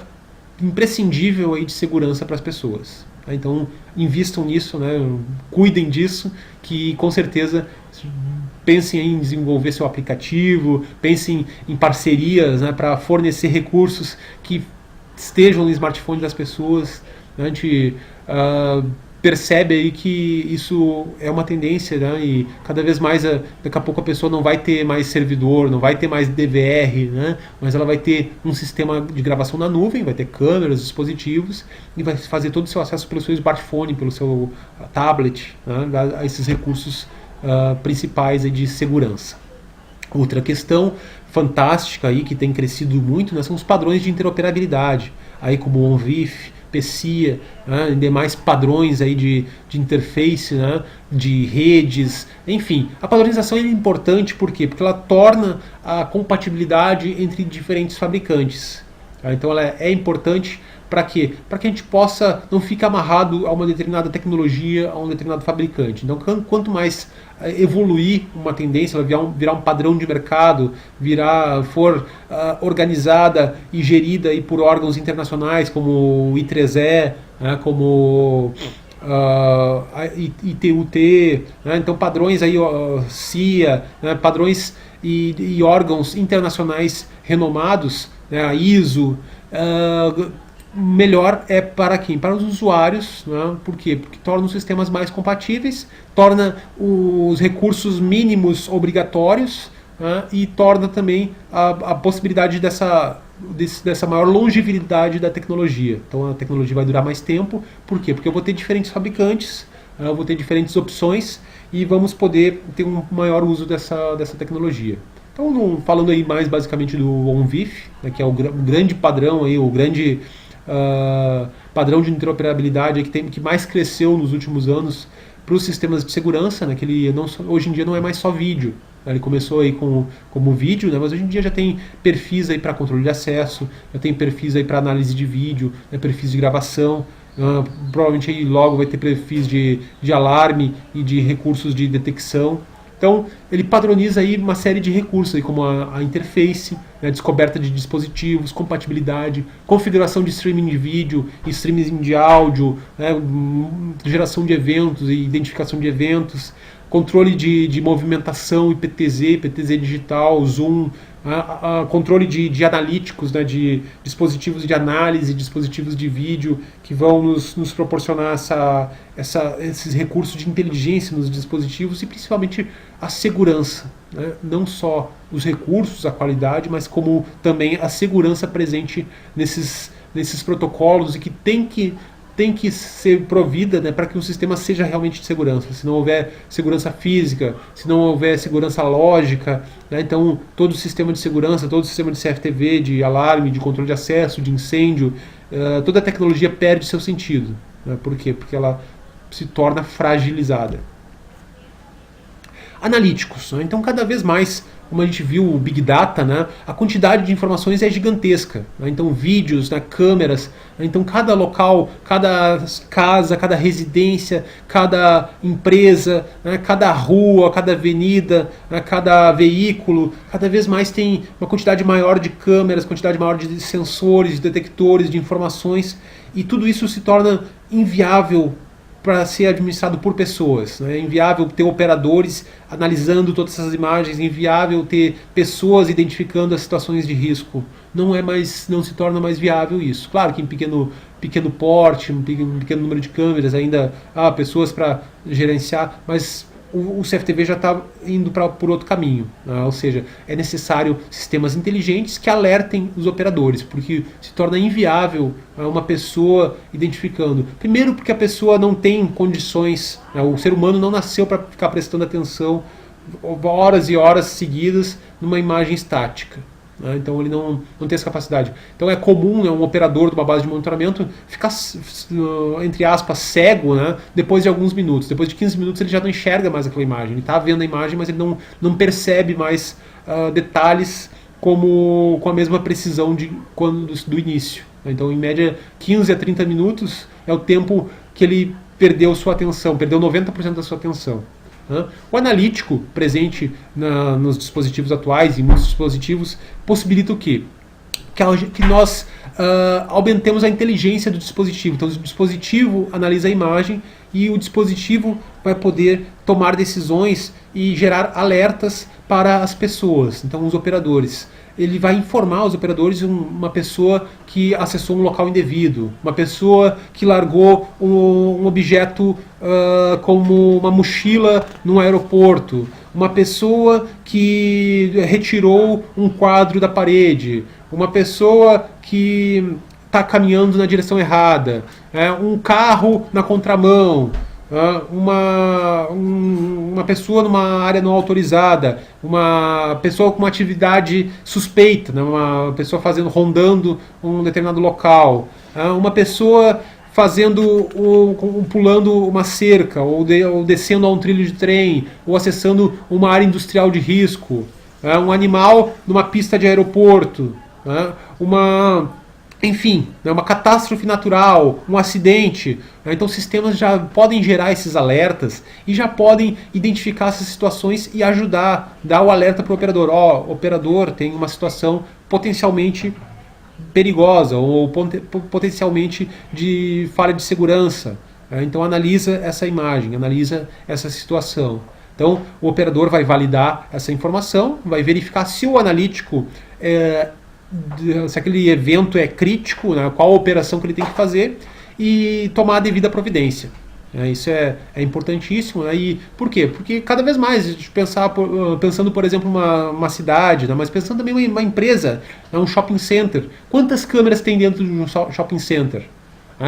imprescindível aí de segurança para as pessoas. Então invistam nisso, né? Cuidem disso, que com certeza pensem em desenvolver seu aplicativo, pensem em parcerias, né, para fornecer recursos que estejam no smartphone das pessoas. A gente percebe aí que isso é uma tendência, né, e cada vez mais daqui a pouco a pessoa não vai ter mais servidor, não vai ter mais DVR, né, mas ela vai ter um sistema de gravação na nuvem, vai ter câmeras, dispositivos, e vai fazer todo o seu acesso pelo seu smartphone, pelo seu tablet, né, a esses recursos principais aí de segurança. Outra questão fantástica aí que tem crescido muito, né, são os padrões de interoperabilidade, aí como o ONVIF, PCIA, né, e demais padrões aí de interface, né, de redes, enfim. A padronização é importante por quê? Porque ela torna a compatibilidade entre diferentes fabricantes. Tá? Então ela é importante para quê? Para que a gente possa não ficar amarrado a uma determinada tecnologia, a um determinado fabricante. Então quanto mais evoluir uma tendência, ela virar um padrão de mercado, for organizada e gerida aí por órgãos internacionais como o I3E, né, como a ITUT, né, então padrões aí, CIA, né, padrões e órgãos internacionais renomados, né, a ISO, melhor é para quem? Para os usuários, né? Por quê? Porque torna os sistemas mais compatíveis, torna os recursos mínimos obrigatórios, né? E torna também a possibilidade dessa maior longevidade da tecnologia. Então a tecnologia vai durar mais tempo. Por quê? Porque eu vou ter diferentes fabricantes, eu vou ter diferentes opções e vamos poder ter um maior uso dessa tecnologia. Então, falando aí mais basicamente do ONVIF, né, que é o grande padrão, aí, o grande padrão de interoperabilidade que mais cresceu nos últimos anos para os sistemas de segurança, né, que ele hoje em dia não é mais só vídeo. Né, ele começou aí como vídeo, né, mas hoje em dia já tem perfis aí para controle de acesso, já tem perfis aí para análise de vídeo, né, perfis de gravação. Provavelmente aí logo vai ter perfis de alarme e de recursos de detecção. Então, ele padroniza aí uma série de recursos, aí, como a interface, né, descoberta de dispositivos, compatibilidade, configuração de streaming de vídeo, streaming de áudio, né, geração de eventos e identificação de eventos, controle de movimentação, IPTZ, PTZ digital, zoom, controle de analíticos, né, de dispositivos de análise, dispositivos de vídeo que vão nos proporcionar esses recursos de inteligência nos dispositivos e principalmente a segurança, né? Não só os recursos, a qualidade, mas como também a segurança presente nesses protocolos e que tem que ser provida, né, para que o sistema seja realmente de segurança. Se não houver segurança física, se não houver segurança lógica, né, então todo o sistema de segurança, todo o sistema de CFTV, de alarme, de controle de acesso, de incêndio, toda a tecnologia perde seu sentido. Né? Por quê? Porque ela se torna fragilizada. Analíticos, né? Então cada vez mais, como a gente viu o Big Data, né, a quantidade de informações é gigantesca. Né? Então vídeos, né, câmeras, né? Então cada local, cada casa, cada residência, cada empresa, né, cada rua, cada avenida, né, cada veículo, cada vez mais tem uma quantidade maior de câmeras, quantidade maior de sensores, de detectores, de informações, e tudo isso se torna inviável para ser administrado por pessoas. Né? É inviável ter operadores analisando todas essas imagens, é inviável ter pessoas identificando as situações de risco. Não se torna mais viável isso. Claro que em pequeno porte, um pequeno número de câmeras ainda há pessoas para gerenciar, mas o CFTV já está indo por outro caminho. Né? Ou seja, é necessário sistemas inteligentes que alertem os operadores, porque se torna inviável uma pessoa identificando. Primeiro porque a pessoa não tem condições, né? O ser humano não nasceu para ficar prestando atenção horas e horas seguidas numa imagem estática. Né? Então ele não tem essa capacidade. Então é comum, né, um operador de uma base de monitoramento ficar, entre aspas, cego, né, depois de alguns minutos. Depois de 15 minutos ele já não enxerga mais aquela imagem. Ele está vendo a imagem, mas ele não percebe mais detalhes com a mesma precisão do início. Então em média 15 a 30 minutos é o tempo que ele perdeu sua atenção, perdeu 90% da sua atenção. O analítico presente nos dispositivos atuais e muitos dispositivos possibilita o quê? Que nós aumentemos a inteligência do dispositivo. Então o dispositivo analisa a imagem e o dispositivo vai poder tomar decisões e gerar alertas para as pessoas, então os operadores. Ele vai informar os operadores uma pessoa que acessou um local indevido, uma pessoa que largou um objeto como uma mochila no aeroporto, uma pessoa que retirou um quadro da parede, uma pessoa que está caminhando na direção errada, um carro na contramão, uma pessoa numa área não autorizada, uma pessoa com uma atividade suspeita, né? Uma pessoa rondando um determinado local, uma pessoa pulando uma cerca, ou descendo a um trilho de trem, ou acessando uma área industrial de risco, um animal numa pista de aeroporto, enfim, uma catástrofe natural, um acidente. Então sistemas já podem gerar esses alertas e já podem identificar essas situações e ajudar, dar o alerta para o operador. Operador tem uma situação potencialmente perigosa ou potencialmente de falha de segurança. Então analisa essa imagem, analisa essa situação. Então o operador vai validar essa informação, vai verificar se o analítico se aquele evento é crítico, né, qual a operação que ele tem que fazer e tomar a devida providência. Isso é importantíssimo. Né, e por quê? Porque cada vez mais, pensando por exemplo uma cidade, né, mas pensando também uma empresa, um shopping center. Quantas câmeras tem dentro de um shopping center?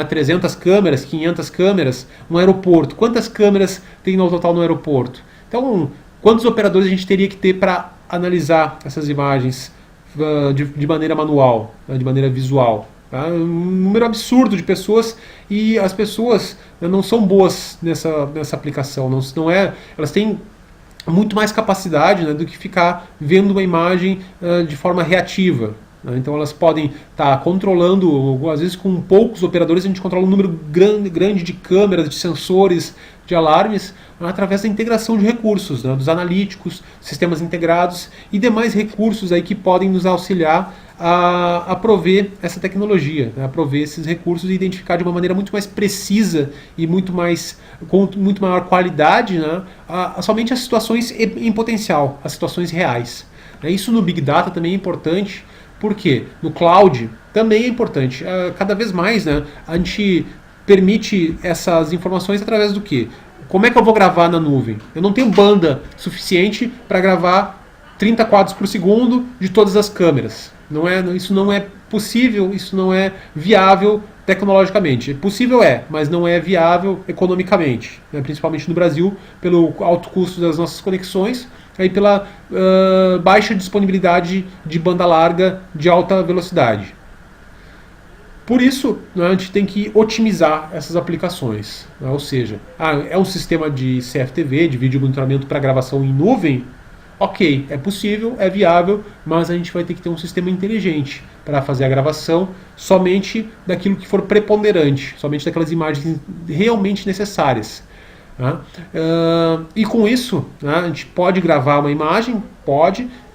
300 câmeras, 500 câmeras, um aeroporto. Quantas câmeras tem no total no aeroporto? Então, quantos operadores a gente teria que ter para analisar essas imagens de maneira manual, de maneira visual? Um número absurdo de pessoas, e as pessoas não são boas nessa aplicação. Elas têm muito mais capacidade, né, do que ficar vendo uma imagem de forma reativa. Então elas podem estar controlando, às vezes com poucos operadores a gente controla um número grande de câmeras, de sensores, de alarmes através da integração de recursos, né, dos analíticos, sistemas integrados e demais recursos aí que podem nos auxiliar a prover essa tecnologia, né, a prover esses recursos e identificar de uma maneira muito mais precisa e com muito maior qualidade, né, somente as situações em potencial, as situações reais. Isso no Big Data também é importante, porque no Cloud também é importante. Cada vez mais, né, a gente permite essas informações através do quê? Como é que eu vou gravar na nuvem? Eu não tenho banda suficiente para gravar 30 quadros por segundo de todas as câmeras. Isso não é possível, isso não é viável tecnologicamente. Possível mas não é viável economicamente, né? Principalmente no Brasil, pelo alto custo das nossas conexões, aí pela baixa disponibilidade de banda larga de alta velocidade. Por isso, né, a gente tem que otimizar essas aplicações. Né? Ou seja, é um sistema de CFTV, de vídeo monitoramento para gravação em nuvem. Ok, é possível, é viável, mas a gente vai ter que ter um sistema inteligente para fazer a gravação somente daquilo que for preponderante, somente daquelas imagens realmente necessárias. Né? E com isso, né, a gente pode gravar uma imagem,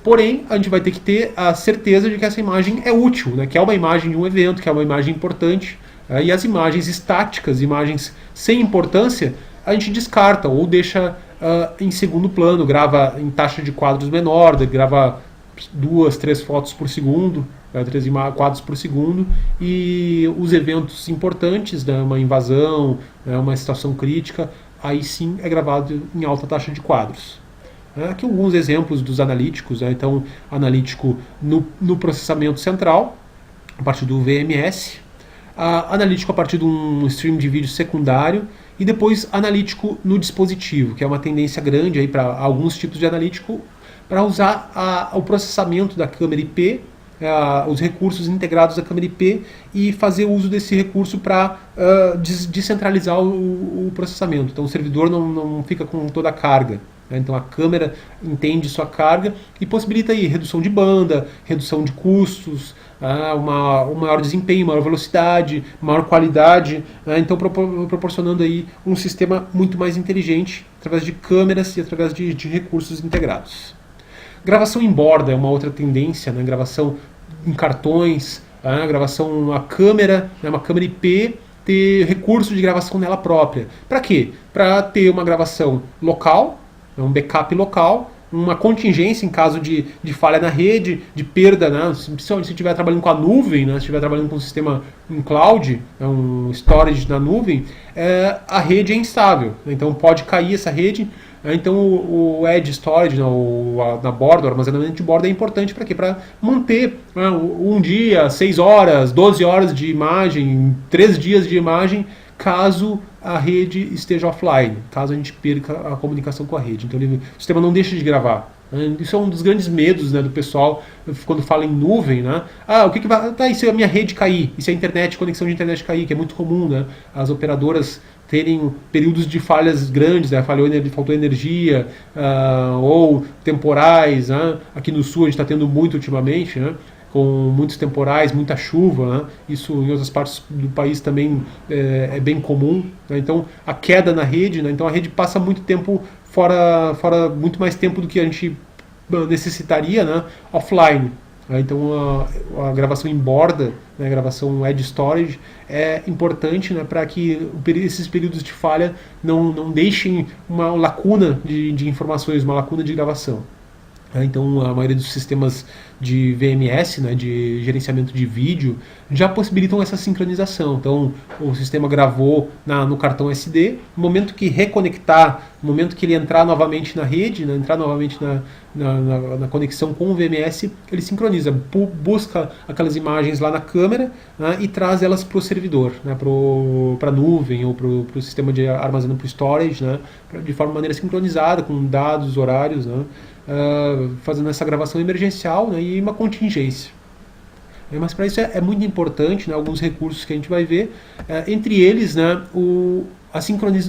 porém a gente vai ter que ter a certeza de que essa imagem é útil, né, que é uma imagem de um evento, que é uma imagem importante. E as imagens estáticas, imagens sem importância, a gente descarta ou deixa em segundo plano, grava em taxa de quadros menor, grava 2, 3 fotos por segundo, 3 quadros por segundo, e os eventos importantes, né, uma invasão, uma situação crítica, aí sim é gravado em alta taxa de quadros. Aqui alguns exemplos dos analíticos, né? Então, analítico no processamento central, a partir do VMS, analítico a partir de um stream de vídeo secundário, e depois analítico no dispositivo, que é uma tendência grande aí para alguns tipos de analítico, para usar o processamento da câmera IP, os recursos integrados da câmera IP, e fazer uso desse recurso para descentralizar o processamento. Então o servidor não fica com toda a carga. Então a câmera entende sua carga e possibilita aí redução de banda, redução de custos, um maior desempenho, maior velocidade, maior qualidade, então proporcionando aí um sistema muito mais inteligente através de câmeras e através de recursos integrados. Gravação em borda é uma outra tendência, né? Gravação em cartões, gravação a câmera, uma câmera IP, ter recurso de gravação nela própria. Para quê? Para ter uma gravação local, um backup local, uma contingência em caso de falha na rede, de perda, né? Se estiver trabalhando com a nuvem, né? Se estiver trabalhando com um sistema em cloud, um storage na nuvem, a rede é instável, então pode cair essa rede. Então o edge storage na borda, o armazenamento de borda é importante para quê? Para manter um dia, 6 horas, 12 horas de imagem, 3 dias de imagem, caso a rede esteja offline, caso a gente perca a comunicação com a rede. Então o sistema não deixa de gravar. Isso é um dos grandes medos, né, do pessoal quando fala em nuvem, né? O que vai... e se a minha rede cair? E se a conexão de internet cair? Que é muito comum, né? As operadoras terem períodos de falhas grandes, né? Faltou energia, ou temporais, né? Aqui no sul a gente está tendo muito ultimamente, né? Com muitos temporais, muita chuva, né? Isso em outras partes do país também é bem comum, né? Então a queda na rede, né? Então a rede passa muito tempo fora muito mais tempo do que a gente necessitaria, né? Offline. Então a gravação em borda, né? A gravação edge storage é importante, né? Para que esses períodos de falha não deixem uma lacuna de informações, uma lacuna de gravação. Então a maioria dos sistemas de VMS, né, de gerenciamento de vídeo, já possibilitam essa sincronização. Então o sistema gravou no cartão SD, no momento que reconectar, no momento que ele entrar novamente na rede, né, entrar novamente na conexão com o VMS, ele sincroniza, busca aquelas imagens lá na câmera, né, e traz elas para o servidor, né, para a nuvem ou para o sistema de armazenamento, para o storage, né, de maneira sincronizada, com dados, horários, né, fazendo essa gravação emergencial, né, e uma contingência. Mas para isso é muito importante, né, alguns recursos que a gente vai ver, entre eles, né, o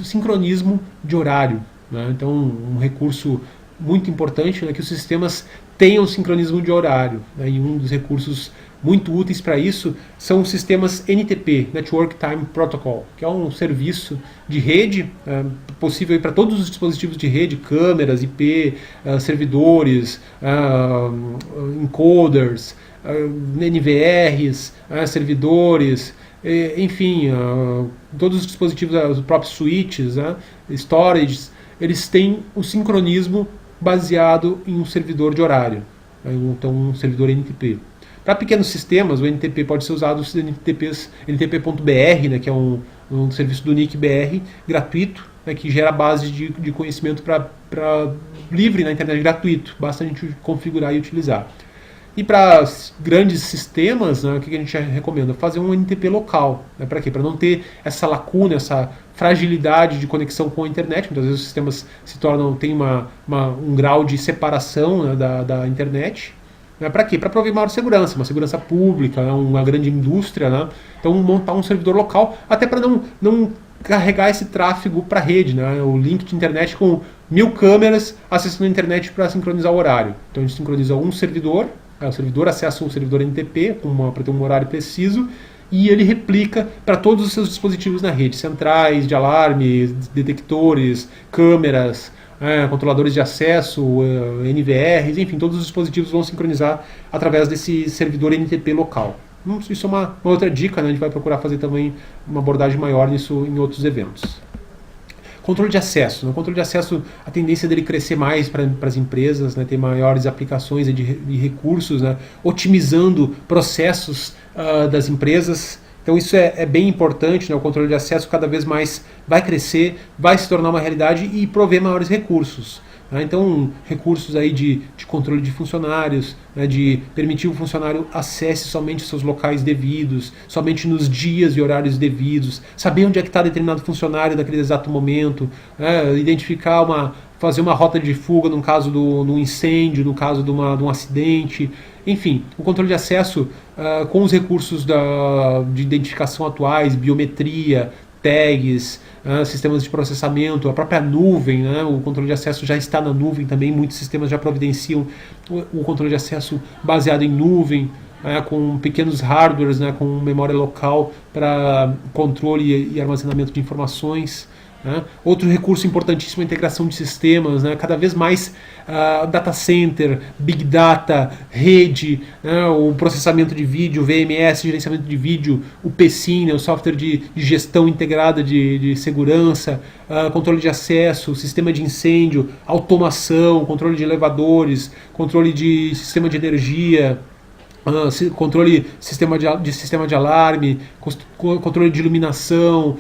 sincronismo de horário, né. Então um recurso muito importante, né, que os sistemas tenham sincronismo de horário, né, e um dos recursos muito úteis para isso são os sistemas NTP, Network Time Protocol, que é um serviço de rede possível para todos os dispositivos de rede, câmeras, IP, servidores, encoders, NVRs, servidores, enfim, todos os dispositivos, os próprios switches, storages, eles têm o sincronismo baseado em um servidor de horário, então um servidor NTP. Para pequenos sistemas, o NTP pode ser usado os NTP.br, né, que é um serviço do NIC-BR gratuito, né, que gera base de conhecimento para livre na internet, gratuito, basta a gente configurar e utilizar. E para grandes sistemas, né, o que a gente recomenda? Fazer um NTP local. Né, para quê? Para não ter essa lacuna, essa fragilidade de conexão com a internet. Muitas vezes os sistemas tem um grau de separação, né, da internet. Né, para quê? Para prover maior segurança, uma segurança pública, né, uma grande indústria. Né? Então montar um servidor local, até para não carregar esse tráfego para a rede, né? O link de internet com 1000 câmeras acessando a internet para sincronizar o horário. Então a gente sincroniza um servidor, o servidor acessa um servidor NTP para ter um horário preciso, e ele replica para todos os seus dispositivos na rede, centrais de alarme, detectores, câmeras, controladores de acesso, NVRs, enfim, todos os dispositivos vão sincronizar através desse servidor NTP local. Isso é uma outra dica, né? A gente vai procurar fazer também uma abordagem maior nisso em outros eventos. Controle de acesso. No controle de acesso, a tendência dele crescer mais para as empresas, né, ter maiores aplicações de recursos, né, otimizando processos das empresas. Então isso é bem importante, né, o controle de acesso cada vez mais vai crescer, vai se tornar uma realidade e prover maiores recursos. Então, recursos aí de controle de funcionários, né, de permitir o funcionário acesse somente seus locais devidos, somente nos dias e horários devidos, saber onde é que está determinado funcionário naquele exato momento, fazer uma rota de fuga no caso de um incêndio, no caso de um acidente. Enfim, o controle de acesso com os recursos de identificação atuais, biometria, tags, sistemas de processamento, a própria nuvem, né? O controle de acesso já está na nuvem também, muitos sistemas já providenciam o controle de acesso baseado em nuvem, com pequenos hardwares, né? Com memória local para controle e armazenamento de informações. Outro recurso importantíssimo é a integração de sistemas, né? Cada vez mais data center, big data, rede, né? O processamento de vídeo, VMS, gerenciamento de vídeo, o PSIN, né? O software de gestão integrada de segurança, controle de acesso, sistema de incêndio, automação, controle de elevadores, controle de sistema de energia, controle sistema de alarme, controle de iluminação,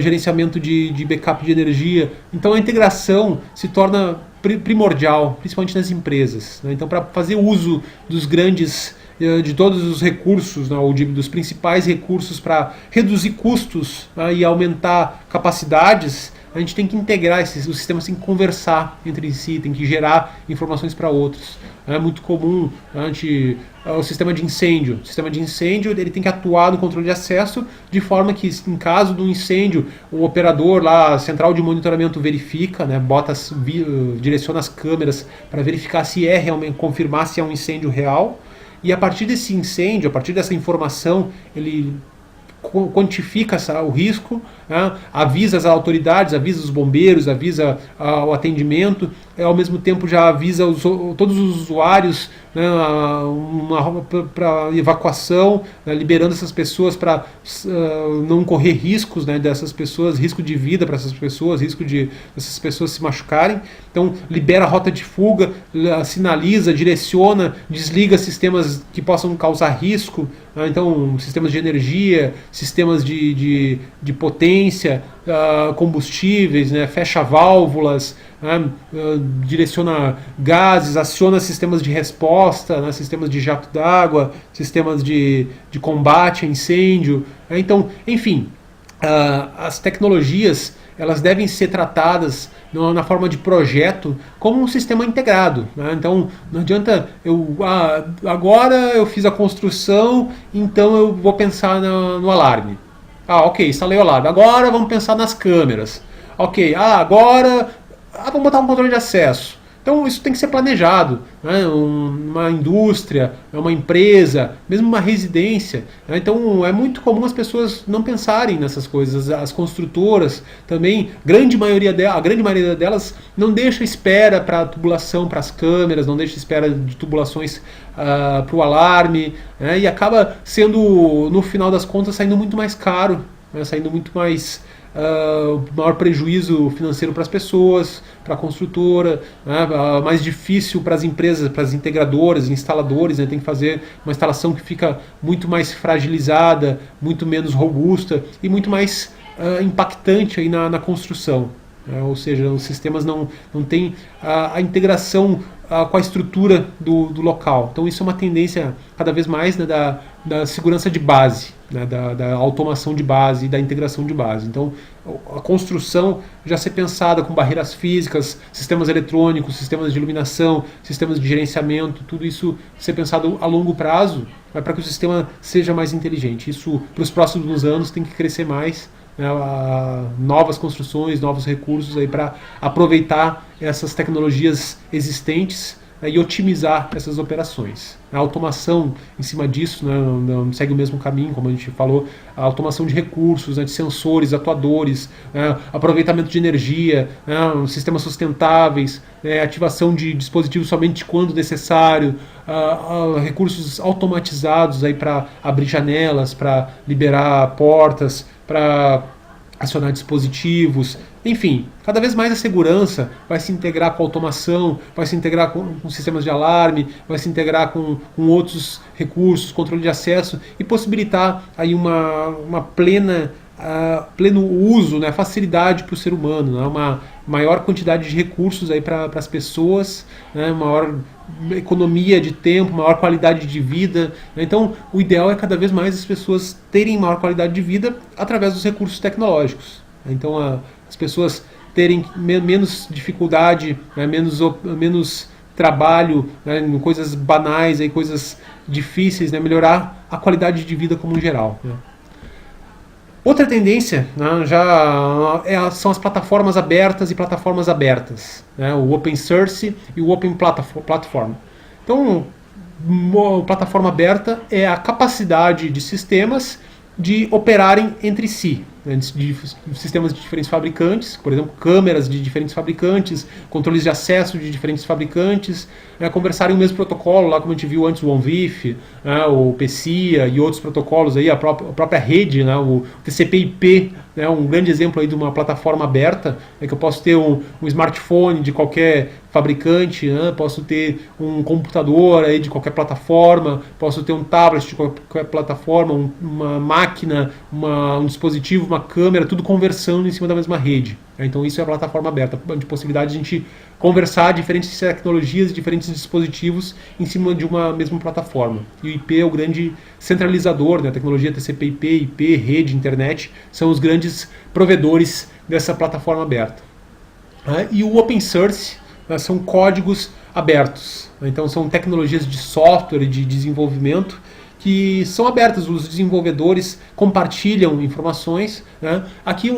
gerenciamento de backup de energia. Então a integração se torna primordial, principalmente nas empresas, né? Então, para fazer uso de todos os recursos, né, ou dos principais recursos para reduzir custos, né, e aumentar capacidades, a gente tem que integrar os sistemas, têm que conversar entre si, tem que gerar informações para outros. É muito comum o sistema de incêndio. O sistema de incêndio ele tem que atuar no controle de acesso de forma que, em caso de um incêndio, o operador lá, a central de monitoramento verifica, né, direciona as câmeras para verificar se realmente, confirmar se é um incêndio real. E a partir desse incêndio, a partir dessa informação, ele quantifica o risco, né, avisa as autoridades, avisa os bombeiros, avisa o atendimento, ao mesmo tempo já avisa todos os usuários, né, para evacuação, né, liberando essas pessoas para não correr riscos, né, dessas pessoas, risco de vida para essas pessoas, risco de essas pessoas se machucarem. Então libera a rota de fuga, sinaliza, direciona, desliga sistemas que possam causar risco, né, então sistemas de energia, sistemas de potência, combustíveis, né, fecha válvulas, direciona gases, aciona sistemas de resposta, né, sistemas de jato d'água, sistemas de combate a incêndio. Então, enfim, as tecnologias elas devem ser tratadas na forma de projeto como um sistema integrado, né? Então não adianta agora eu fiz a construção, então eu vou pensar no alarme. Ok, instalei o alarme. Agora vamos pensar nas câmeras. Ok, agora vamos botar um controle de acesso. Então isso tem que ser planejado, né? Uma indústria, uma empresa, mesmo uma residência, né? Então é muito comum as pessoas não pensarem nessas coisas. As construtoras também, a grande maioria delas não deixa espera para tubulação, para as câmeras, não deixa espera de tubulações para o alarme, né? E acaba sendo, no final das contas, saindo muito mais caro, né? Saindo muito mais maior prejuízo financeiro para as pessoas, para a construtora, né? Mais difícil para as empresas, para as integradoras, instaladores, né? Tem que fazer uma instalação que fica muito mais fragilizada, muito menos robusta e muito mais impactante aí na construção. Ou seja, os sistemas não têm a integração com a estrutura do local. Então isso é uma tendência cada vez mais, né, da segurança de base, né, da automação de base e da integração de base. Então a construção já ser pensada com barreiras físicas, sistemas eletrônicos, sistemas de iluminação, sistemas de gerenciamento, tudo isso ser pensado a longo prazo, para que o sistema seja mais inteligente. Isso para os próximos anos tem que crescer mais, né, novas construções, novos recursos aí para aproveitar essas tecnologias existentes, né, e otimizar essas operações. A automação em cima disso, né, não segue o mesmo caminho, como a gente falou, a automação de recursos, né, de sensores, atuadores, né, aproveitamento de energia, né, sistemas sustentáveis, né, ativação de dispositivos somente quando necessário, recursos automatizados aí para abrir janelas, para liberar portas, para acionar dispositivos, enfim, cada vez mais a segurança vai se integrar com a automação, vai se integrar com sistemas de alarme, vai se integrar com outros recursos, controle de acesso e possibilitar aí uma pleno uso, né, facilidade para o ser humano, né, uma maior quantidade de recursos aí para as pessoas, né, maior economia de tempo, maior qualidade de vida. Então, o ideal é cada vez mais as pessoas terem maior qualidade de vida através dos recursos tecnológicos. Então, as pessoas terem menos dificuldade, né, menos trabalho, né, em coisas banais, aí, coisas difíceis, né, melhorar a qualidade de vida como um geral, né. Outra tendência, né, são as plataformas abertas e plataformas abertas, né, o Open Source e o Open Platform. Então, a plataforma aberta é a capacidade de sistemas de operarem entre si, né, de sistemas de diferentes fabricantes, por exemplo, câmeras de diferentes fabricantes, controles de acesso de diferentes fabricantes, né, conversarem o mesmo protocolo, lá como a gente viu antes, o ONVIF, né, o PCIA e outros protocolos, aí, a própria rede, né, o TCP/IP, né, um grande exemplo aí de uma plataforma aberta, é que eu posso ter um smartphone de qualquer fabricante, né, posso ter um computador aí de qualquer plataforma, posso ter um tablet de qualquer plataforma, uma máquina, um dispositivo, uma câmera, tudo conversando em cima da mesma rede. Então isso é a plataforma aberta, de possibilidade de a gente conversar diferentes tecnologias, diferentes dispositivos em cima de uma mesma plataforma. E o IP é o grande centralizador, né? A tecnologia TCP/IP, IP, rede, internet, são os grandes provedores dessa plataforma aberta. E o Open Source, né, são códigos abertos. Então são tecnologias de software e de desenvolvimento que são abertas, os desenvolvedores compartilham informações, né? Aqui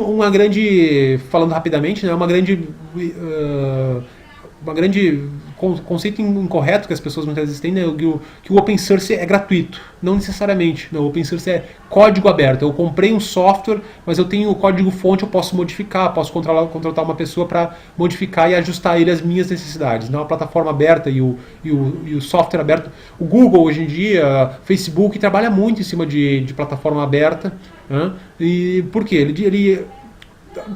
falando rapidamente, né, uma grande conceito incorreto que as pessoas muitas vezes têm, né, que o open source é gratuito. Não necessariamente. Não, o open source é código aberto. Eu comprei um software, mas eu tenho o código fonte, eu posso modificar, posso contratar uma pessoa para modificar e ajustar ele às minhas necessidades. Não, a plataforma aberta e o software aberto. O Google hoje em dia, Facebook, trabalha muito em cima de plataforma aberta. Né? E por quê? Ele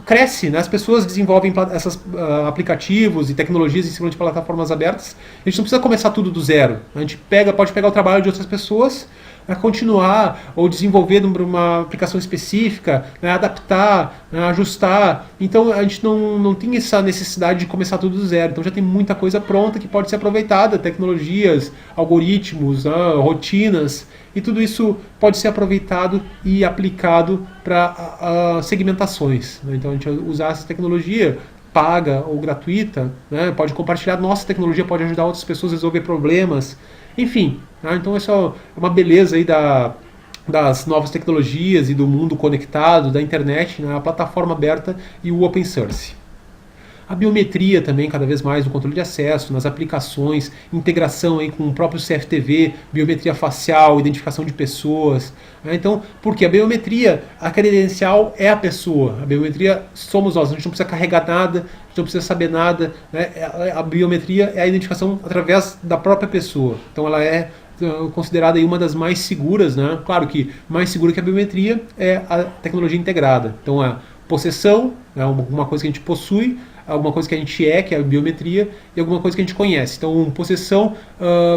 cresce, né? As pessoas desenvolvem esses aplicativos e tecnologias em cima de plataformas abertas. A gente não precisa começar tudo do zero. A gente pode pegar o trabalho de outras pessoas, né, continuar ou desenvolver uma aplicação específica, né, adaptar, né, ajustar. Então a gente não tem essa necessidade de começar tudo do zero. Então já tem muita coisa pronta que pode ser aproveitada, tecnologias, algoritmos, né, rotinas. E tudo isso pode ser aproveitado e aplicado para segmentações. Né? Então a gente usar essa tecnologia paga ou gratuita, né? Pode compartilhar nossa tecnologia, pode ajudar outras pessoas a resolver problemas. Enfim, né? Então isso é uma beleza aí das novas tecnologias e do mundo conectado, da internet, né? A plataforma aberta e o open source. A biometria também, cada vez mais, no controle de acesso, nas aplicações, integração aí com o próprio CFTV, biometria facial, identificação de pessoas. Então, porque a biometria, a credencial é a pessoa. A biometria somos nós, a gente não precisa carregar nada, a gente não precisa saber nada. Né? A biometria é a identificação através da própria pessoa. Então ela é considerada aí uma das mais seguras, né? Claro que mais segura que a biometria é a tecnologia integrada. Então a possessão é alguma coisa que a gente possui, alguma coisa que a gente é, que é a biometria, e alguma coisa que a gente conhece. Então possessão,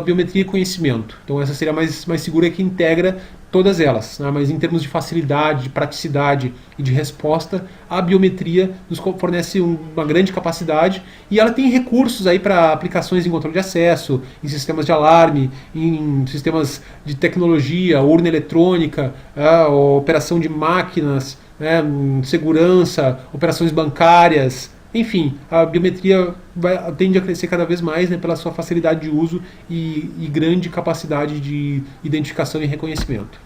biometria e conhecimento. Então essa seria mais segura, que integra todas elas, né? Mas em termos de facilidade, de praticidade e de resposta, a biometria nos fornece uma grande capacidade, e ela tem recursos aí para aplicações em controle de acesso, em sistemas de alarme, em sistemas de tecnologia, urna eletrônica, operação de máquinas, né, segurança, operações bancárias. Enfim, a biometria tende a crescer cada vez mais, né, pela sua facilidade de uso e grande capacidade de identificação e reconhecimento.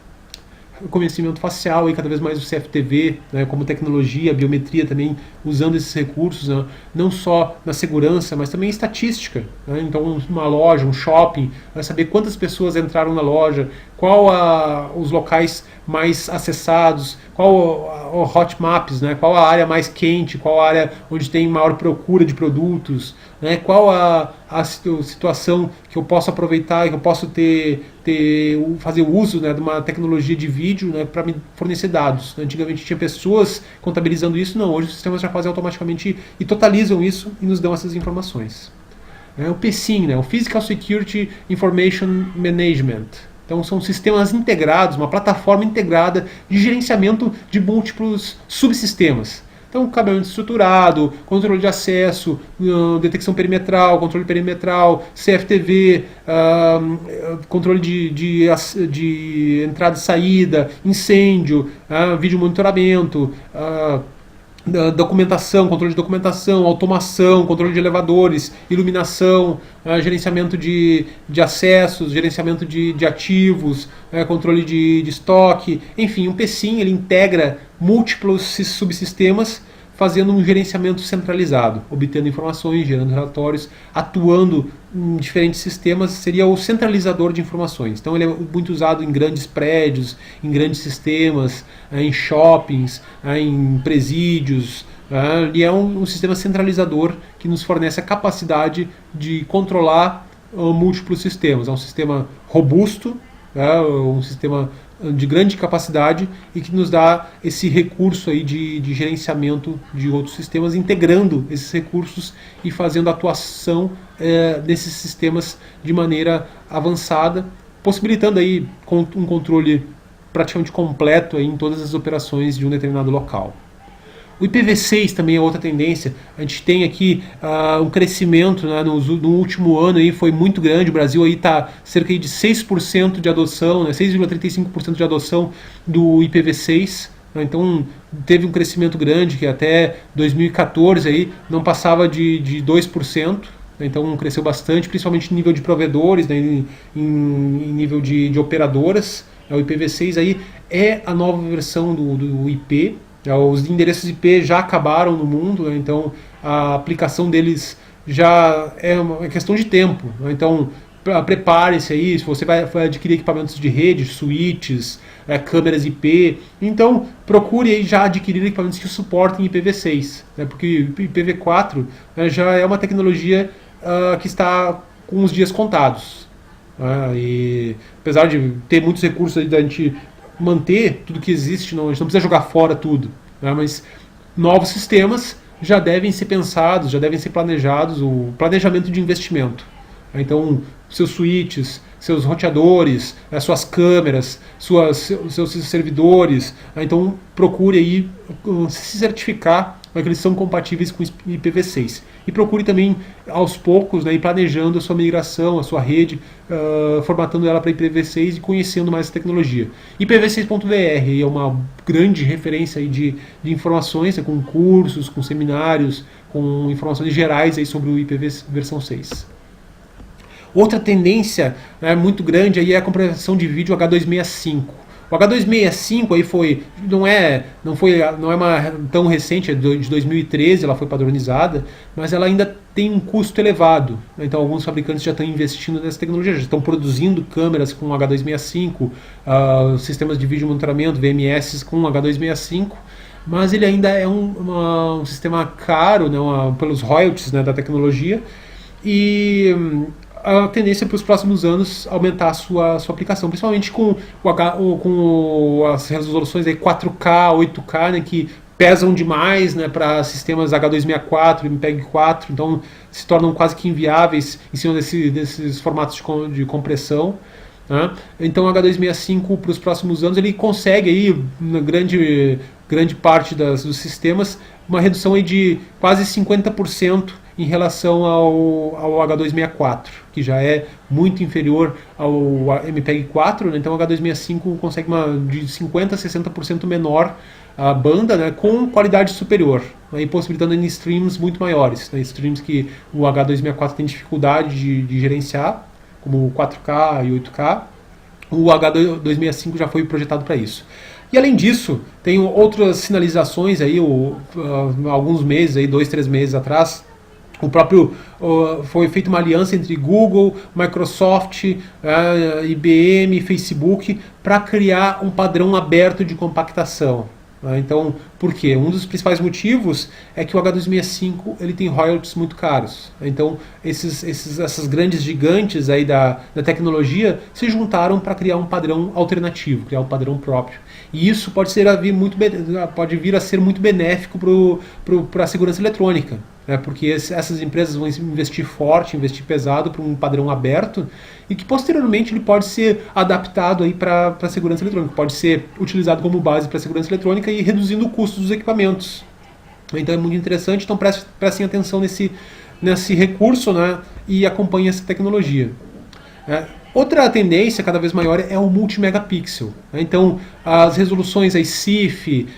O reconhecimento facial, e cada vez mais o CFTV, né, como tecnologia, a biometria também usando esses recursos, né, não só na segurança, mas também em estatística. Né, então, uma loja, um shopping, vai saber quantas pessoas entraram na loja, qual os locais mais acessados, qual o hot maps, né, qual a área mais quente, qual a área onde tem maior procura de produtos, né, qual a situação que eu posso aproveitar, que eu posso fazer uso, né, de uma tecnologia de vídeo, né, para me fornecer dados. Antigamente tinha pessoas contabilizando isso, não, hoje os sistemas já fazem automaticamente e totalizam isso e nos dão essas informações. O PSIM, né, o Physical Security Information Management. Então são sistemas integrados, uma plataforma integrada de gerenciamento de múltiplos subsistemas. Então, cabeamento estruturado, controle de acesso, detecção perimetral, controle perimetral, CFTV, controle de entrada e saída, incêndio, vídeo monitoramento, documentação, controle de documentação, automação, controle de elevadores, iluminação, gerenciamento de acessos, gerenciamento de ativos, controle de estoque. Enfim, o PSIM ele integra múltiplos subsistemas, fazendo um gerenciamento centralizado, obtendo informações, gerando relatórios, atuando em diferentes sistemas, seria o centralizador de informações. Então ele é muito usado em grandes prédios, em grandes sistemas, em shoppings, em presídios. Ele é um sistema centralizador que nos fornece a capacidade de controlar múltiplos sistemas. É um sistema robusto, um sistema de grande capacidade e que nos dá esse recurso aí de gerenciamento de outros sistemas, integrando esses recursos e fazendo a atuação desses sistemas de maneira avançada, possibilitando aí um controle praticamente completo aí em todas as operações de um determinado local. O IPv6 também é outra tendência. A gente tem aqui um crescimento, né, no último ano aí foi muito grande. O Brasil está cerca de 6% de adoção, né, 6,35% de adoção do IPv6. Então teve um crescimento grande, que até 2014 aí não passava de 2%. Então cresceu bastante, principalmente no nível de provedores, né, em nível de operadoras. O IPv6 aí é a nova versão do IP. Os endereços IP já acabaram no mundo, né? Então a aplicação deles já é uma questão de tempo. Né? Então prepare-se aí, se você vai adquirir equipamentos de rede, switches, câmeras IP, então procure aí já adquirir equipamentos que suportem IPv6, né? Porque IPv4 já é uma tecnologia que está com os dias contados. E apesar de ter muitos recursos aí da gente manter tudo que existe, a gente não precisa jogar fora tudo, né? Mas novos sistemas já devem ser pensados, já devem ser planejados, o planejamento de investimento. Então, seus switches, seus roteadores, suas câmeras, seus servidores, então procure aí se certificar que eles são compatíveis com IPv6. E procure também, aos poucos, né, ir planejando a sua migração, a sua rede, formatando ela para IPv6 e conhecendo mais a tecnologia. IPv6.br é uma grande referência aí de informações, com cursos, com seminários, com informações gerais aí sobre o IPv versão 6. Outra tendência muito grande aí é a compressão de vídeo H265. O H265 aí não é tão recente, é de 2013, ela foi padronizada, mas ela ainda tem um custo elevado. Então alguns fabricantes já estão investindo nessa tecnologia, já estão produzindo câmeras com H265, sistemas de vídeo monitoramento, VMS com H265, mas ele ainda é um sistema caro, né, pelos royalties, né, da tecnologia, e a tendência para os próximos anos aumentar a sua aplicação, principalmente com as resoluções aí 4K, 8K, né, que pesam demais, né, para sistemas H264 e MPEG-4, então se tornam quase que inviáveis em cima desses formatos de compressão. Né? Então o H265 para os próximos anos ele consegue aí, na grande parte dos sistemas, uma redução aí de quase 50% em relação ao H264, que já é muito inferior ao MPEG-4, né? Então o H265 consegue de 50% a 60% menor a banda, né, com qualidade superior, né, possibilitando em streams muito maiores, né, streams que o H264 tem dificuldade de gerenciar, como 4K e 8K, o H265 já foi projetado para isso. E além disso, tem outras sinalizações aí, alguns meses, aí, 2, 3 meses atrás, foi feita uma aliança entre Google, Microsoft, IBM, Facebook, para criar um padrão aberto de compactação. Então, por quê? Um dos principais motivos é que o H265 ele tem royalties muito caros. Então, essas grandes gigantes aí da tecnologia se juntaram para criar um padrão alternativo, criar um padrão próprio. E isso pode vir a ser muito benéfico para a segurança eletrônica. Porque essas empresas vão investir forte, investir pesado para um padrão aberto e que posteriormente ele pode ser adaptado para a segurança eletrônica, pode ser utilizado como base para a segurança eletrônica e reduzindo o custo dos equipamentos. Então é muito interessante, então prestem atenção nesse recurso, né, e acompanhem essa tecnologia. Outra tendência cada vez maior é o multi-megapixel. Então as resoluções aí CIF,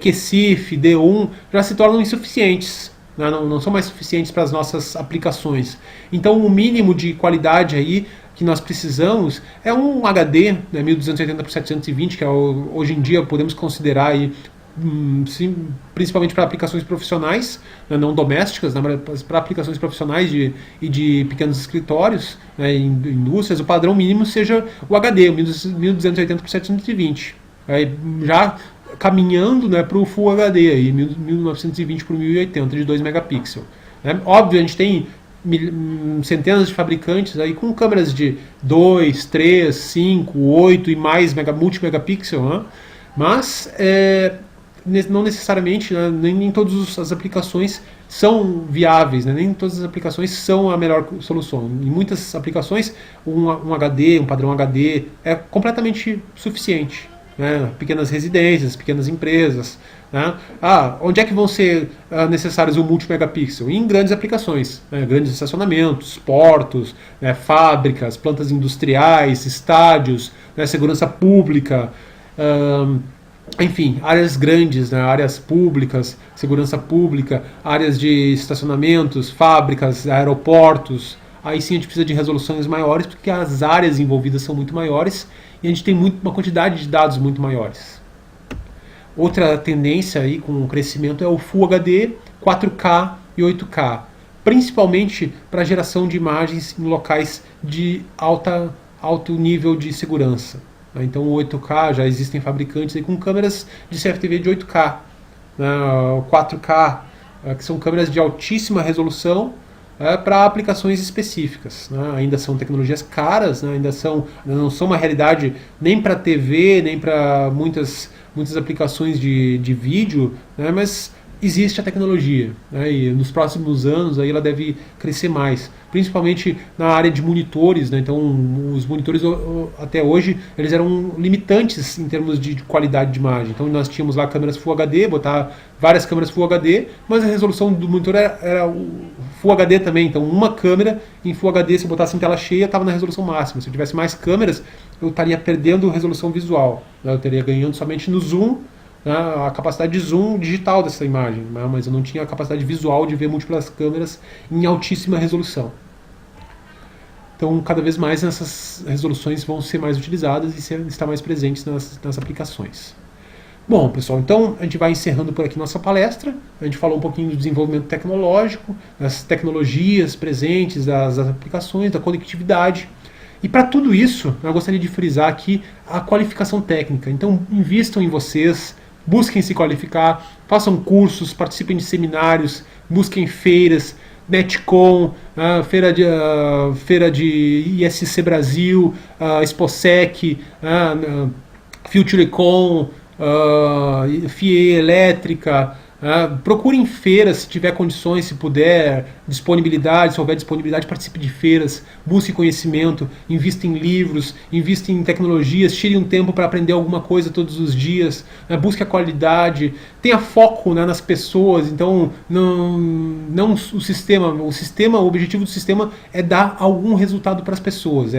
QCIF, D1 já se tornam insuficientes. Não são mais suficientes para as nossas aplicações. Então o mínimo de qualidade aí que nós precisamos é um HD, né, 1280 por 720, que hoje em dia podemos considerar aí, sim, principalmente para aplicações profissionais, né, não domésticas, né, para aplicações profissionais e de pequenos escritórios, né, em indústrias, o padrão mínimo seja o HD, 1280 por 720. Já caminhando, né, para o Full HD, aí, 1920 por 1080 de 2 megapixels. Né? Óbvio, a gente tem centenas de fabricantes aí com câmeras de 2, 3, 5, 8 e mais multi-megapixel, né? Mas não necessariamente, né, nem todas as aplicações são viáveis, né? Nem todas as aplicações são a melhor solução. Em muitas aplicações, um HD, um padrão HD é completamente suficiente. Né, pequenas residências, pequenas empresas. Né? Onde é que vão ser necessários o multi-megapixel? Em grandes aplicações, né, grandes estacionamentos, portos, né, fábricas, plantas industriais, estádios, né, segurança pública, enfim, áreas grandes, né, áreas públicas, segurança pública, áreas de estacionamentos, fábricas, aeroportos. Aí sim a gente precisa de resoluções maiores, porque as áreas envolvidas são muito maiores e a gente tem uma quantidade de dados muito maiores. Outra tendência aí com o crescimento é o Full HD, 4K e 8K, principalmente para geração de imagens em locais de alto nível de segurança. Então o 8K, já existem fabricantes aí com câmeras de CFTV de 8K, o 4K, que são câmeras de altíssima resolução, para aplicações específicas. Né? Ainda são tecnologias caras, né? Não são uma realidade nem para TV, nem para muitas aplicações de vídeo, né? Mas existe a tecnologia, né? E nos próximos anos aí ela deve crescer mais, principalmente na área de monitores, né? Então os monitores até hoje eles eram limitantes em termos de qualidade de imagem. Então nós tínhamos lá câmeras Full HD, botar várias câmeras Full HD, mas a resolução do monitor era Full HD também. Então uma câmera em Full HD, se eu botasse em tela cheia, estava na resolução máxima. Se eu tivesse mais câmeras, eu estaria perdendo resolução visual, né? Eu estaria ganhando somente no zoom, a capacidade de zoom digital dessa imagem, né? Mas eu não tinha a capacidade visual de ver múltiplas câmeras em altíssima resolução. Então, cada vez mais essas resoluções vão ser mais utilizadas e estar mais presentes nas aplicações. Bom, pessoal, então a gente vai encerrando por aqui nossa palestra. A gente falou um pouquinho do desenvolvimento tecnológico, das tecnologias presentes, das aplicações, da conectividade. E para tudo isso, eu gostaria de frisar aqui a qualificação técnica. Então, invistam em vocês, busquem se qualificar, façam cursos, participem de seminários, busquem feiras, Netcom, feira de ISC Brasil, Exposec, FutureCon, FIE Elétrica. Procurem feiras se tiver condições, se puder, disponibilidade, se houver disponibilidade, participe de feiras, busque conhecimento, invista em livros, invista em tecnologias, tire um tempo para aprender alguma coisa todos os dias, busque a qualidade, tenha foco, nas pessoas. Então não o objetivo do sistema é dar algum resultado para as pessoas,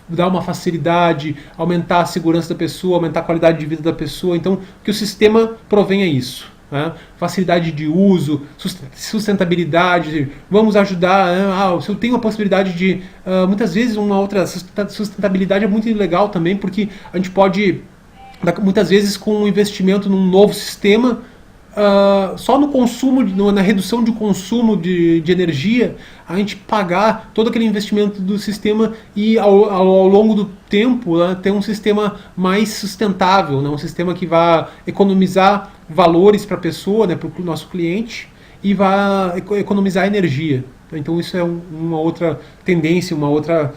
dar uma facilidade, aumentar a segurança da pessoa, aumentar a qualidade de vida da pessoa. Então que o sistema provenha isso. Facilidade de uso, sustentabilidade, vamos ajudar. Se eu tenho a possibilidade de, muitas vezes, uma outra sustentabilidade é muito legal também, porque a gente pode, muitas vezes, com um investimento num novo sistema, só no consumo, na redução de consumo de energia, a gente pagar todo aquele investimento do sistema e ao longo do tempo ter um sistema mais sustentável, um sistema que vai economizar valores para a pessoa, para o nosso cliente, e vai economizar energia. Então isso é uma outra tendência, uma outra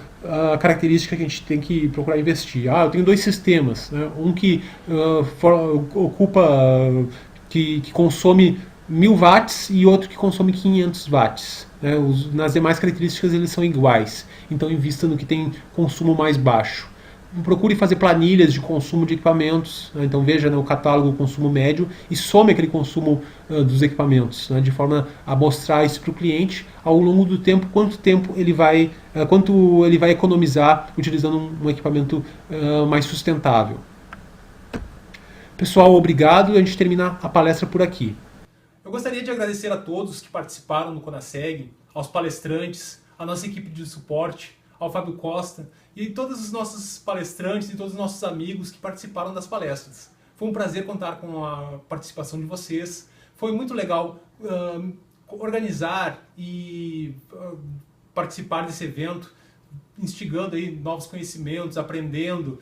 característica que a gente tem que procurar investir. Eu tenho dois sistemas, um que que consome 1000 watts e outro que consome 500 watts. Nas demais características eles são iguais. Então invista no que tem consumo mais baixo. Procure fazer planilhas de consumo de equipamentos. Então veja o catálogo consumo médio e some aquele consumo dos equipamentos, de forma a mostrar isso para o cliente ao longo do tempo, quanto ele vai economizar utilizando um equipamento mais sustentável. Pessoal, obrigado. A gente termina a palestra por aqui. Eu gostaria de agradecer a todos que participaram do CONASEG, aos palestrantes, à nossa equipe de suporte, ao Fábio Costa e todos os nossos palestrantes e todos os nossos amigos que participaram das palestras. Foi um prazer contar com a participação de vocês. Foi muito legal organizar e participar desse evento, instigando aí novos conhecimentos, aprendendo,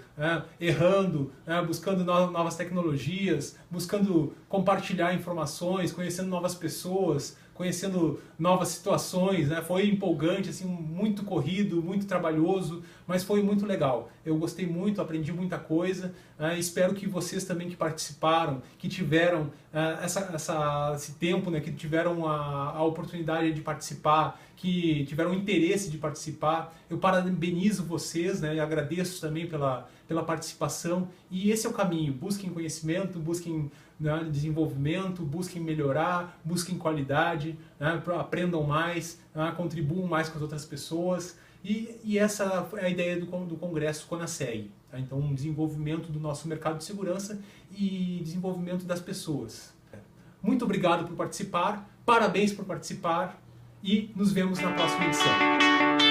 errando, buscando novas tecnologias, buscando compartilhar informações, conhecendo novas pessoas, conhecendo novas situações. Foi empolgante, assim, muito corrido, muito trabalhoso, mas foi muito legal. Eu gostei muito, aprendi muita coisa. Espero que vocês também que participaram, que tiveram esse tempo, que tiveram a oportunidade de participar, que tiveram interesse de participar, eu parabenizo vocês, e agradeço também pela participação. E esse é o caminho: busquem conhecimento, busquem desenvolvimento, busquem melhorar, busquem qualidade, aprendam mais, contribuam mais com as outras pessoas. E essa é a ideia do Congresso CONASEG. Então, um desenvolvimento do nosso mercado de segurança e desenvolvimento das pessoas. Muito obrigado por participar, parabéns por participar e nos vemos na próxima edição.